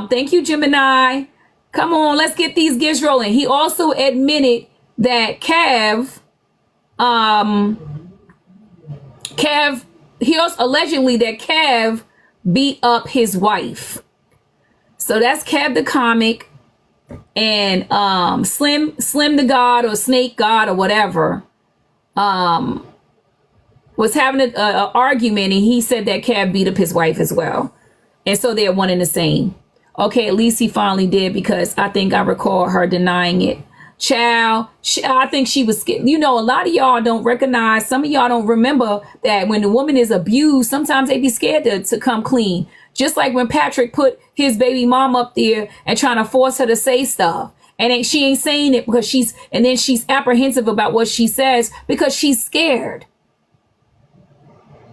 thank you, Gemini. Come on, let's get these gifts rolling. He also admitted that he also allegedly that Kev beat up his wife. So that's Kev the comic, and Slim the God or Snake God or whatever was having an argument, and he said that Kev beat up his wife as well. And so they're one and the same. Okay, at least he finally did, because I think I recall her denying it. Child, I think she was scared. You know, a lot of y'all don't recognize, some of y'all don't remember that when the woman is abused, sometimes they be scared to come clean. Just like when Patrick put his baby mom up there and trying to force her to say stuff. And she ain't saying it because she's apprehensive about what she says because she's scared.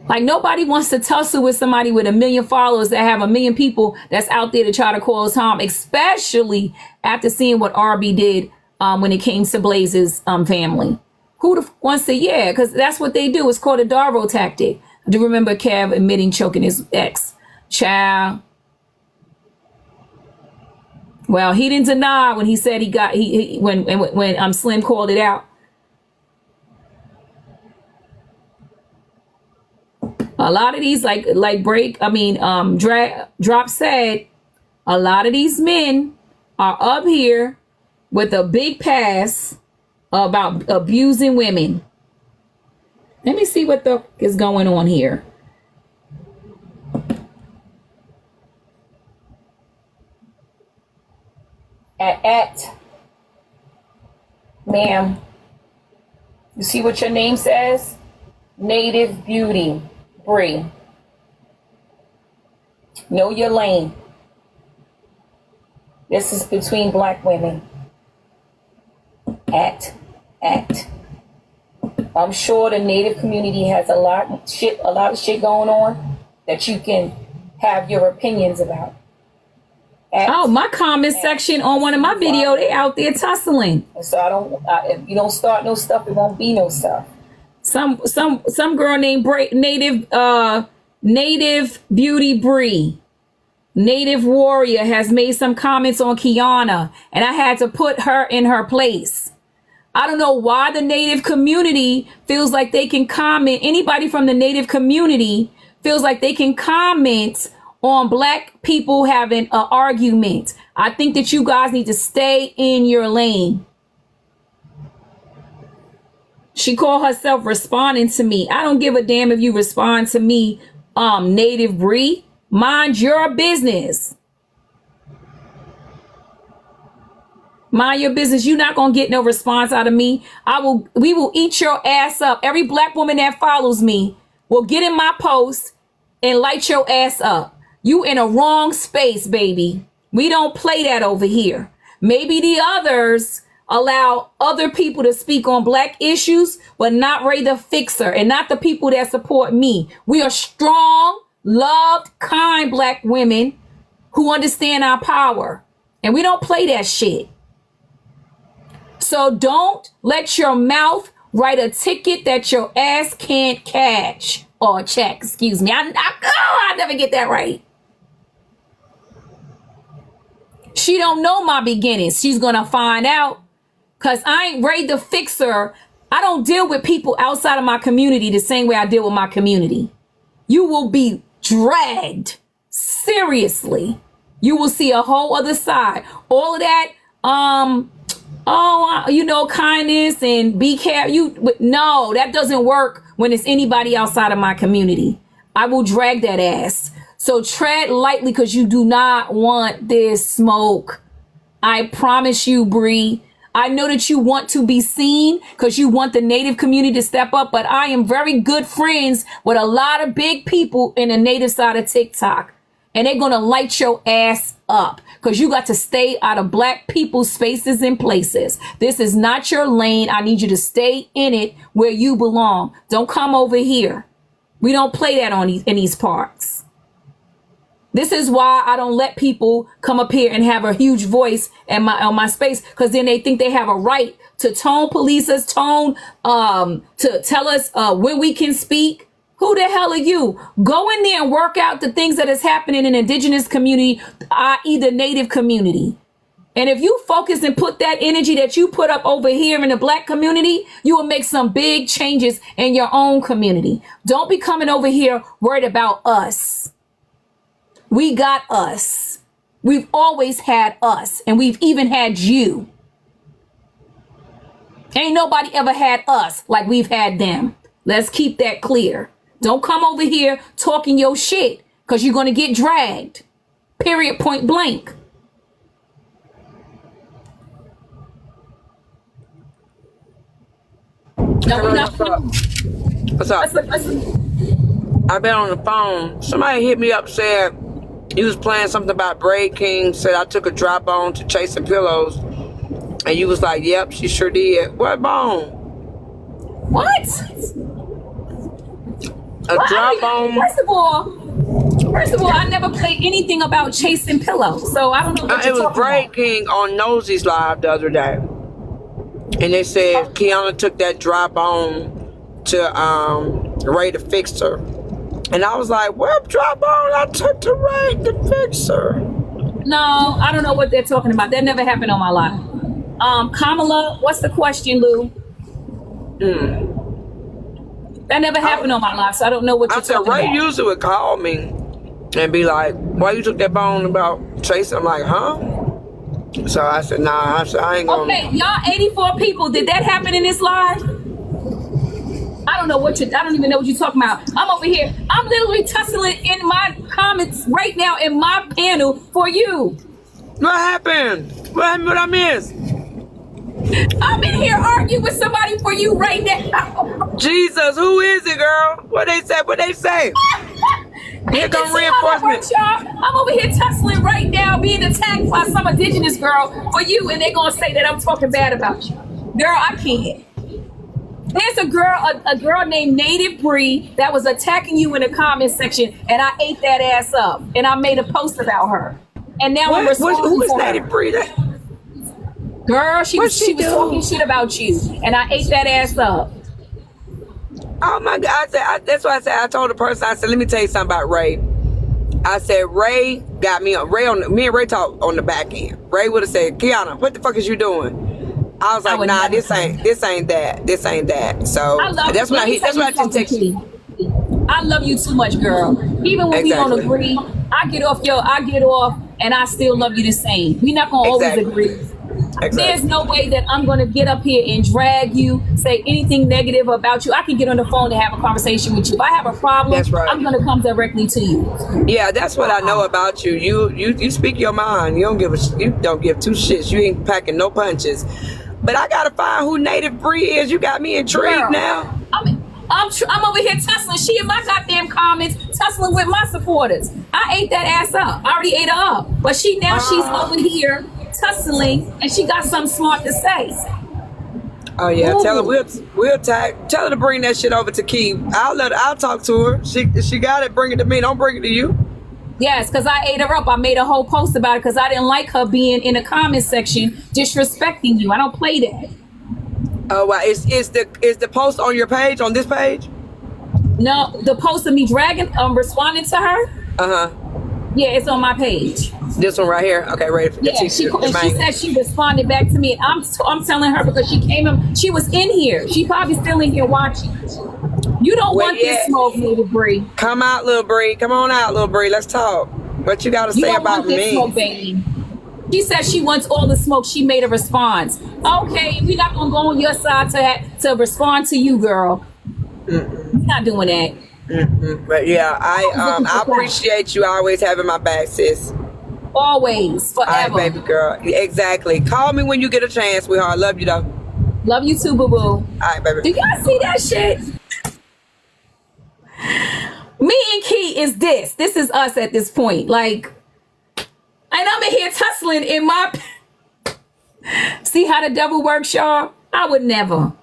Like, nobody wants to tussle with somebody with 1 million followers that have 1 million people that's out there to try to cause harm, especially after seeing what RB did when it came to Blaze's family. Who wants to? Yeah, because that's what they do. It's called a Darvo tactic. I do remember Kev admitting choking his ex. Child. Well, he didn't deny when he said when Slim called it out. A lot of these, Drop said, a lot of these men are up here with a big pass about abusing women. Let me see what the is going on here. Ma'am, you see what your name says? Native Beauty Bree. Know your lane. This is between black women. Act. I'm sure the Native community has a lot of shit going on that you can have your opinions about. My comment section on one of my videos, they out there tussling. So if you don't start no stuff, it won't be no stuff. Some girl named Native Beauty Bree, Native Warrior, has made some comments on Kiana, and I had to put her in her place. I don't know why the Native community feels like they can comment. Anybody from the Native community feels like they can comment on black people having an argument. I think that you guys need to stay in your lane. She called herself responding to me. I don't give a damn if you respond to me, Native Bree. Mind your business. Mind your business. You're not gonna get no response out of me. We will eat your ass up. Every black woman that follows me will get in my post and light your ass up. You in a wrong space, baby. We don't play that over here. Maybe the others allow other people to speak on black issues, but not Rae the Fixer and not the people that support me. We are strong, loved, kind black women who understand our power. And we don't play that shit. So don't let your mouth write a ticket that your ass can't catch. Or check, excuse me. I never get that right. She don't know my beginnings. She's going to find out. Because I ain't Rae the Fixer. I don't deal with people outside of my community the same way I deal with my community. You will be dragged. Seriously. You will see a whole other side. All of that, kindness and be careful. No, that doesn't work when it's anybody outside of my community. I will drag that ass. So tread lightly because you do not want this smoke. I promise you, Bree. I know that you want to be seen because you want the Native community to step up, but I am very good friends with a lot of big people in the Native side of TikTok. And they're going to light your ass up because you got to stay out of black people's spaces and places. This is not your lane. I need you to stay in it where you belong. Don't come over here. We don't play that in these parts. This is why I don't let people come up here and have a huge voice on my space, because then they think they have a right to police us, to tell us when we can speak. Who the hell are you? Go in there and work out the things that is happening in indigenous community, i.e. the Native community. And if you focus and put that energy that you put up over here in the black community, you will make some big changes in your own community. Don't be coming over here worried about us. We got us. We've always had us, and we've even had you. Ain't nobody ever had us like we've had them. Let's keep that clear. Don't come over here talking your shit, because you're going to get dragged. Period, point blank. No, we're not. What's up? I've been on the phone. Somebody hit me up, said you was playing something about Braid King, said I took a dry bone to Chasing Pillows. And you was like, yep, she sure did. What bone? What? A dry bone? First of all, I never played anything about Chasing Pillows, so I don't know what you're it was Braid about. King on Nosy's live the other day. And they said Kiana took that dry bone to Rae the Fixer. And I was like, what dry bone I took to Rae the Fixer? No, I don't know what they're talking about. That never happened on my live. Kamala, what's the question, Lou? That never happened on my life, so I don't know what you're talking Rae about. usually would call me and be like, why you took that bone about Chase? I'm like, huh? So I said, nah, I ain't gonna. Okay, y'all 84 people, did that happen in this live? I don't even know what you're talking about. I'm over here. I'm literally tussling in my comments right now in my panel for you. What happened? What I missed? I'm in here arguing with somebody for you right now. Jesus, who is it, girl? What they say? Here come reinforcements. I'm over here tussling right now, being attacked by some indigenous girl for you, and they're gonna say that I'm talking bad about you. Girl, I can't. There's a girl named Native Bree that was attacking you in the comment section, and I ate that ass up, and I made a post about her. And now I'm responding who is for Native her. Bree? Girl, she was talking shit about you, and I ate that ass up. Oh my God! That's why I said I told the person. I said, let me tell you something about Rae. I said Rae got me on me and Rae talked on the back end. Rae would have said, Kiana, what the fuck is you doing? I was like, nah, this ain't that. So that's what I didn't text you. I love you too much, girl. Even when we don't agree, I get off, and I still love you the same. We're not gonna always agree. There's no way that I'm gonna get up here and drag you, say anything negative about you. I can get on the phone and have a conversation with you. If I have a problem, That's right. I'm gonna come directly to you. Yeah, that's what I know about you. You speak your mind. You don't give two shits. You ain't packing no punches. But I gotta find who Native Bree is. You got me intrigued now. I'm over here tussling. She in my goddamn comments, tussling with my supporters. I ate that ass up. I already ate her up. But she's over here tussling, and she got something smart to say. Oh yeah, Ooh. Tell her we'll tag. Tell her to bring that shit over to Key. I'll talk to her. She got it. Bring it to me. Don't bring it to you. Yes, because I ate her up. I made a whole post about it because I didn't like her being in the comment section disrespecting you. I don't play that. Oh, wow. Is the post on your page, on this page? No, the post of me responding to her. Yeah, it's on my page. This one right here. Okay, ready for she said she responded back to me, and I'm telling her because she came in. She was in here. She probably still in here watching. You don't want this smoke, little Bree. Come out, little Bree. Come on out, little Bree. Let's talk. What you got to say about me? Smoke, baby. She said she wants all the smoke. She made a response. Okay, we're not gonna go on your side to respond to you, girl. We're not doing that. But yeah, I appreciate you always having my back, sis. Always, forever. All right, baby girl. Exactly. Call me when you get a chance, sweetheart. Love you though. Love you too, boo boo. All right, baby. Do y'all see that shit? Me and Key is this. This is us at this point. Like, and I'm in here tussling in my. See how the devil works, y'all? I would never.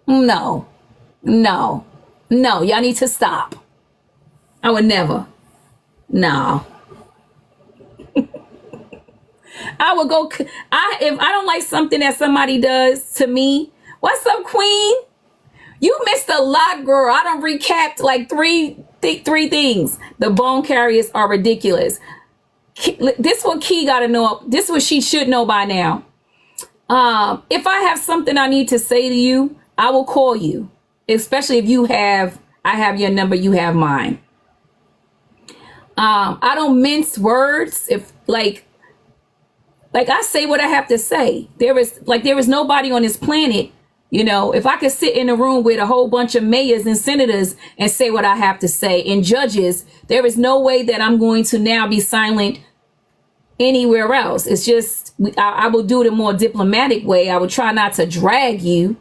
No. Y'all need to stop. I would never. No. I would go. If I don't like something that somebody does to me, what's up, Queen? You missed a lot, girl. I done recapped like three things. The bone carriers are ridiculous. This what Key got to know. This what she should know by now. If I have something I need to say to you, I will call you. Especially if I have your number, you have mine. I don't mince words. If like I say what I have to say. There is nobody on this planet You know, if I could sit in a room with a whole bunch of mayors and senators and say what I have to say, and judges, there is no way that I'm going to now be silent anywhere else. It's just, I will do it in a more diplomatic way. I will try not to drag you,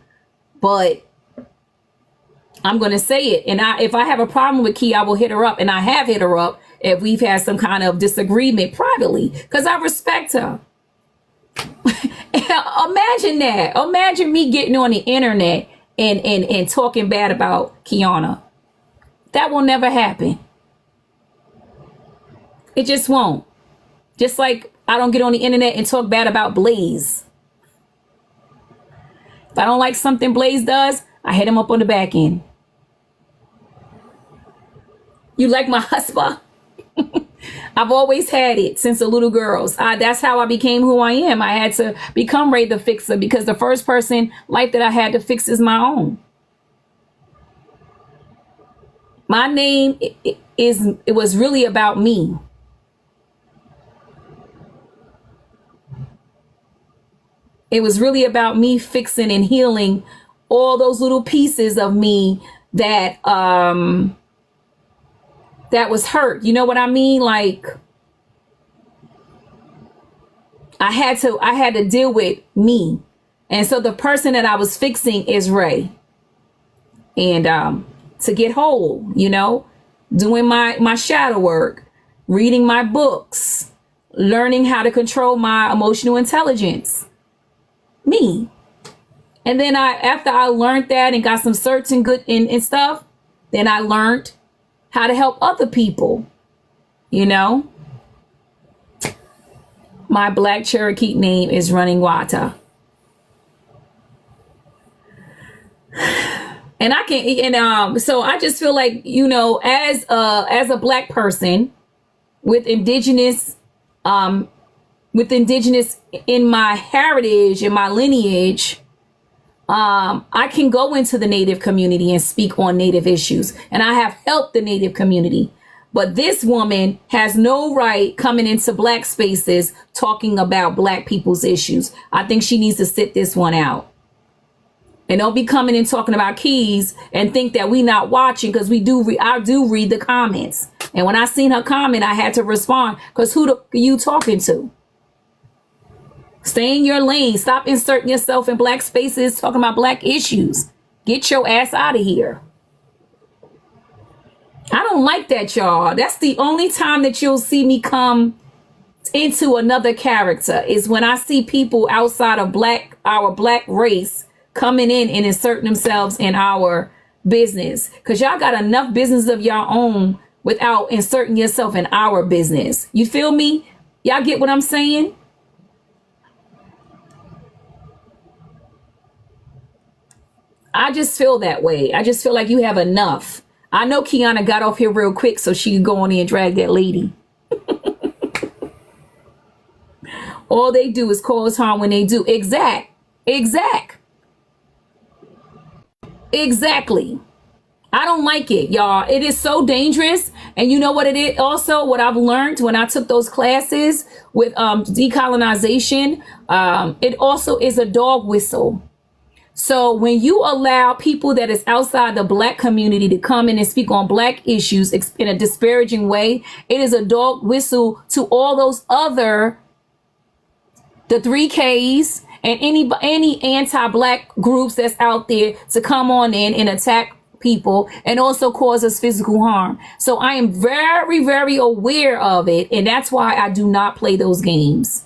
but I'm going to say it. And if I have a problem with Key, I will hit her up. And I have hit her up if we've had some kind of disagreement privately, because I respect her. Imagine that. Imagine me getting on the internet and talking bad about Kiana. That will never happen. It just won't. Just like I don't get on the internet and talk bad about Blaze. If I don't like something Blaze does, I hit him up on the back end. You like my husband? I've always had it since a little girl. That's how I became who I am. I had to become Rae the Fixer because the first person life that I had to fix is my own. My name it was really about me. It was really about me fixing and healing all those little pieces of me that that was hurt. You know what I mean? Like I had to deal with me. And so the person that I was fixing is Rae. And to get whole, you know, doing my shadow work, reading my books, learning how to control my emotional intelligence. Me. And then after I learned that and got some certs and good and stuff, then I learned how to help other people, you know. My Black Cherokee name is Running Water. And I can, and so I just feel like, you know, as a Black person with indigenous in my heritage, in my lineage, I can go into the Native community and speak on Native issues, and I have helped the Native community. But this woman has no right coming into Black spaces talking about Black people's issues. I think she needs to sit this one out. And don't be coming and talking about Keys and think that we not watching, because I do read the comments. And when I seen her comment, I had to respond, because who are you talking to? Stay in your lane. Stop inserting yourself in Black spaces talking about Black issues. Get your ass out of here. I don't like that, y'all. That's the only time that you'll see me come into another character, is when I see people outside of our Black race coming in and inserting themselves in our business. Because y'all got enough business of your own without inserting yourself in our business. You feel me? Y'all get what I'm saying? I just feel that way. I just feel like you have enough. I know Kiana got off here real quick so she could go on in and drag that lady. All they do is cause harm when they do. Exactly. I don't like it, y'all. It is so dangerous. And you know what it is also, what I've learned when I took those classes with decolonization, it also is a dog whistle. So when you allow people that is outside the Black community to come in and speak on Black issues in a disparaging way, it is a dog whistle to all those other, the 3Ks and any anti-Black groups that's out there to come on in and attack people and also cause us physical harm. So I am very, very aware of it. And that's why I do not play those games.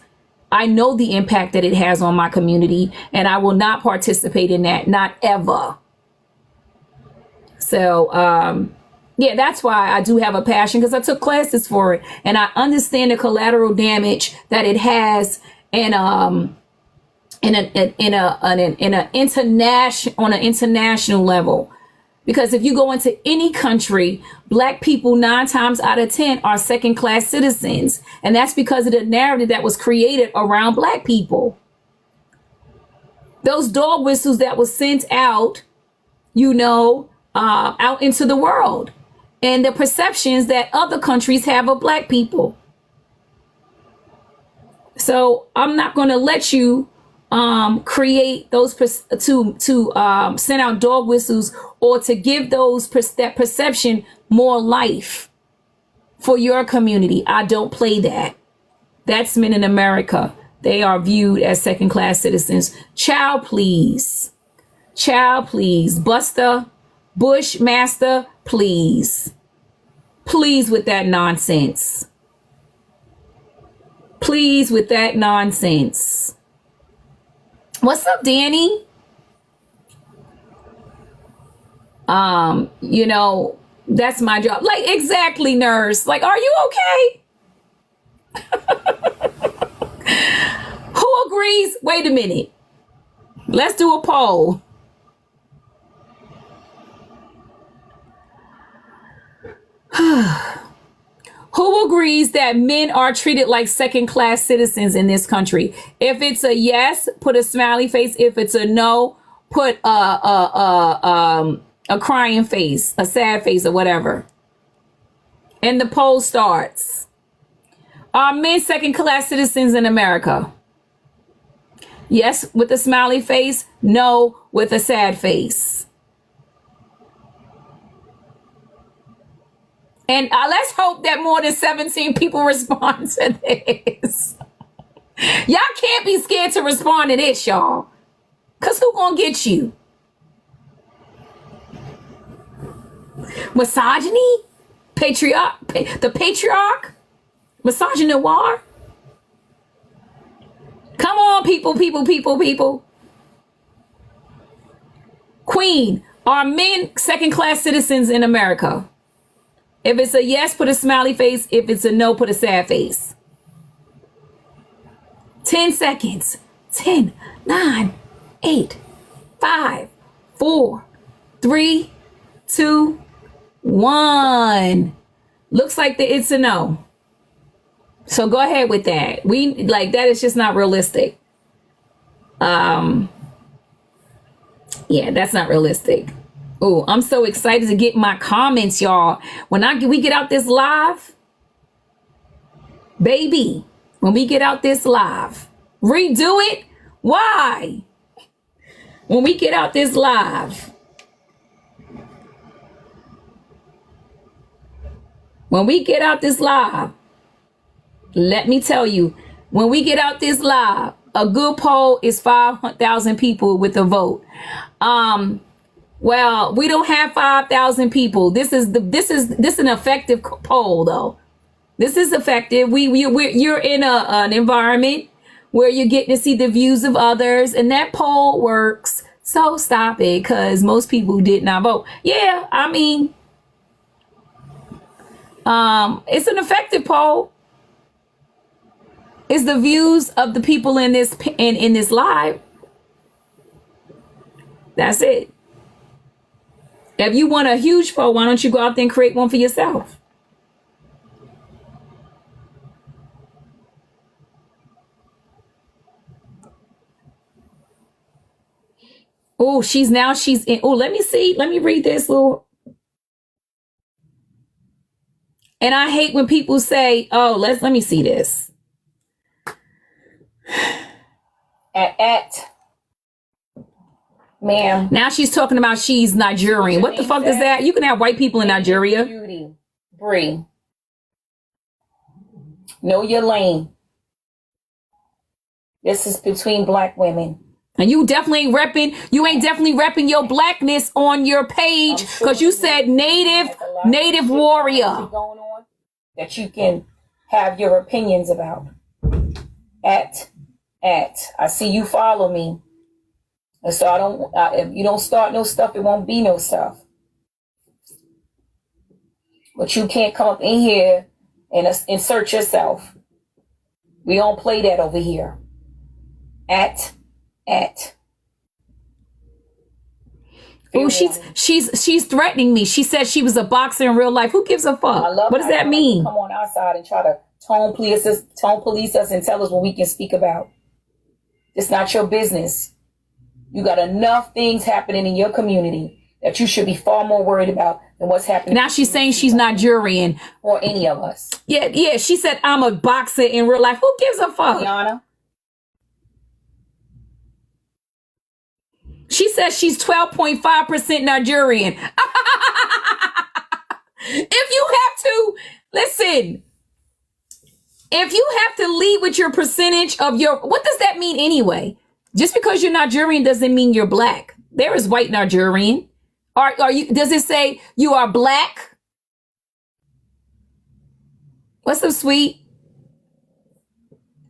I know the impact that it has on my community, and I will not participate in that, not ever. So, yeah, that's why I do have a passion, because I took classes for it, and I understand the collateral damage that it has, and on an international level. Because if you go into any country, Black people 9 times out of 10 are second-class citizens. And that's because of the narrative that was created around Black people. Those dog whistles that was sent out, you know, out into the world. And the perceptions that other countries have of Black people. So I'm not going to let you create those to send out dog whistles or to give those that perception more life for your community. I don't play that. That's men in America. They are viewed as second-class citizens. Child, please. Child, please. Buster, Bushmaster, please. Please with that nonsense. Please with that nonsense. What's up, Danny? You know, that's my job. Like, exactly, nurse. Like, are you okay? Who agrees? Wait a minute. Let's do a poll. Who agrees that men are treated like second-class citizens in this country? If it's a yes, put a smiley face. If it's a no, put a crying face, a sad face, or whatever. And the poll starts. Are men second-class citizens in America? Yes, with a smiley face. No, with a sad face. And let's hope that more than 17 people respond to this. Y'all can't be scared to respond to this, y'all. Because who gonna get you? Misogyny? The patriarch? Misogynoir? Come on, people. Queen, are men second-class citizens in America? If it's a yes, put a smiley face. If it's a no, put a sad face. 10 seconds. 10, 9, 8, 5, 4, 3, 2, 1. Looks like it's a no. So go ahead with that. That is just not realistic. Yeah, that's not realistic. Oh, I'm so excited to get my comments, y'all. When we get out this live, baby, when we get out this live, redo it. Why? When we get out this live, let me tell you, when we get out this live, a good poll is 5,000 people with a vote. Well, we don't have 5,000 people. This is an effective poll, though. This is effective. You're in an environment where you're getting to see the views of others, and that poll works. So stop it, because most people did not vote. Yeah, I mean, it's an effective poll. It's the views of the people in this in this live. That's it. If you want a huge poll, why don't you go out there and create one for yourself? Oh, she's in. Oh, let me see. Let me read this little. And I hate when people say, oh, let me see this. Ma'am. Now she's talking about she's Nigerian. What the fuck is that? You can have white people in Nigeria. Beauty. Bree. Know your lane. This is between black women. And you definitely ain't repping your blackness on your page because you said native warrior. Going on that you can have your opinions about. I see you follow me. And so if you don't start no stuff, it won't be no stuff. But you can't come up in here and insert yourself. We don't play that over here. Oh, she's threatening me. She said she was a boxer in real life. Who gives a fuck? What does that mean? Come on outside and try to tone police us and tell us what we can speak about. It's not your business. You got enough things happening in your community that you should be far more worried about than what's happening. Now she's saying she's Nigerian. Or any of us. Yeah. She said I'm a boxer in real life. Who gives a fuck? Rihanna. She says she's 12.5% Nigerian. If you have to, listen, if you have to lead with your percentage of your, what does that mean anyway? Just because you're Nigerian doesn't mean you're black. There is white Nigerian. Are you, does it say you are black? What's up, sweet?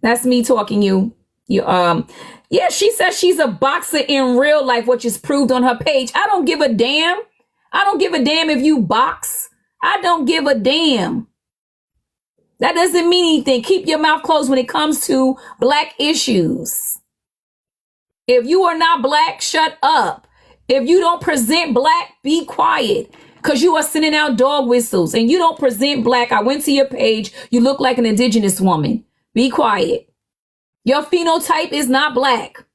That's me talking you. Yeah, she says she's a boxer in real life, which is proved on her page. I don't give a damn. I don't give a damn if you box. I don't give a damn. That doesn't mean anything. Keep your mouth closed when it comes to black issues. If you are not black, shut up. If you don't present black, be quiet. Because you are sending out dog whistles and you don't present black. I went to your page. You look like an indigenous woman. Be quiet. Your phenotype is not black.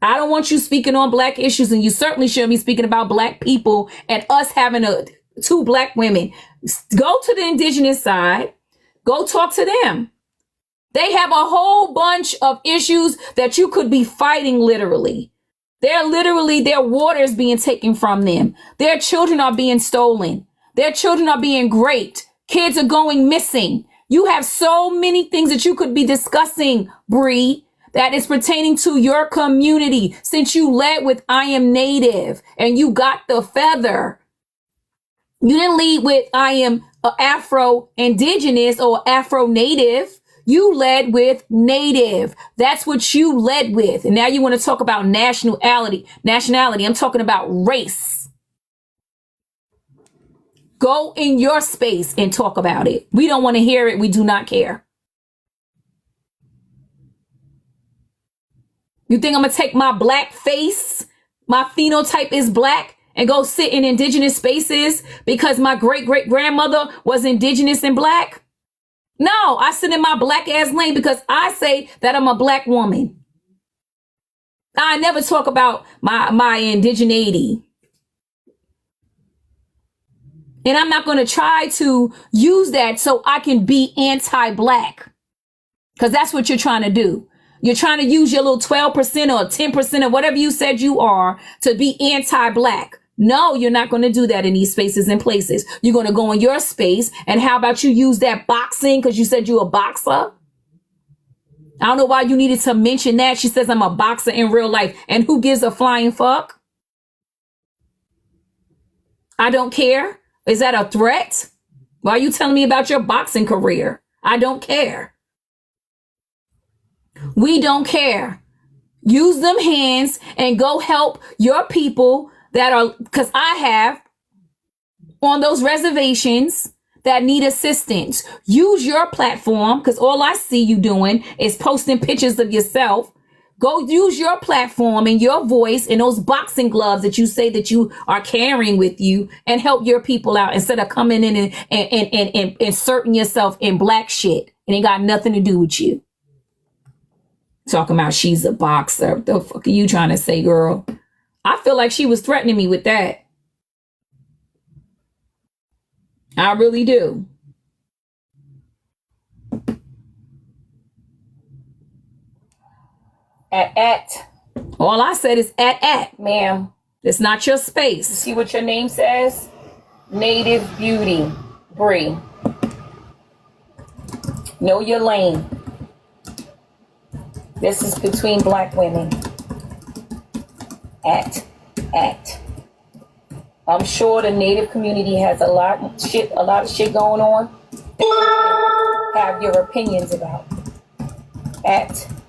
I don't want you speaking on black issues, and you certainly shouldn't be speaking about black people and us having two black women. Go to the indigenous side. Go talk to them. They have a whole bunch of issues that you could be fighting literally. Their water is being taken from them. Their children are being stolen. Their children are being raped. Kids are going missing. You have so many things that you could be discussing, Bree, that is pertaining to your community. Since you led with I am native and you got the feather. You didn't lead with I am Afro-Indigenous or Afro-Native. You led with native. That's what you led with. And now you want to talk about nationality. I'm talking about race. Go in your space and talk about it. We don't want to hear it. We do not care. You think I'm going to take my black face, my phenotype is black, and go sit in indigenous spaces because my great-great-grandmother was indigenous and black? No, I sit in my black ass lane because I say that I'm a black woman. I never talk about my indigeneity. And I'm not going to try to use that so I can be anti-black. Because that's what you're trying to do. You're trying to use your little 12% or 10% or whatever you said you are to be anti-black. No, you're not going to do that in these spaces and places. You're going to go in your space. And how about you use that boxing because you said you're a boxer? I don't know why you needed to mention that. She says I'm a boxer in real life. And who gives a flying fuck? I don't care. Is that a threat? Why are you telling me about your boxing career? I don't care. We don't care. Use them hands and go help your people that are, because I have on those reservations that need assistance. Use your platform because all I see you doing is posting pictures of yourself. Go use your platform and your voice and those boxing gloves that you say that you are carrying with you and help your people out instead of coming in and inserting yourself in black shit. It ain't got nothing to do with you. Talking about she's a boxer. What the fuck are you trying to say, girl? I feel like she was threatening me with that. I really do. At. All I said is at. Ma'am. It's not your space. You see what your name says? Native Beauty. Bree. Know your lane. This is between black women. At. I'm sure the Native community has a lot of shit going on that you have your opinions about. At.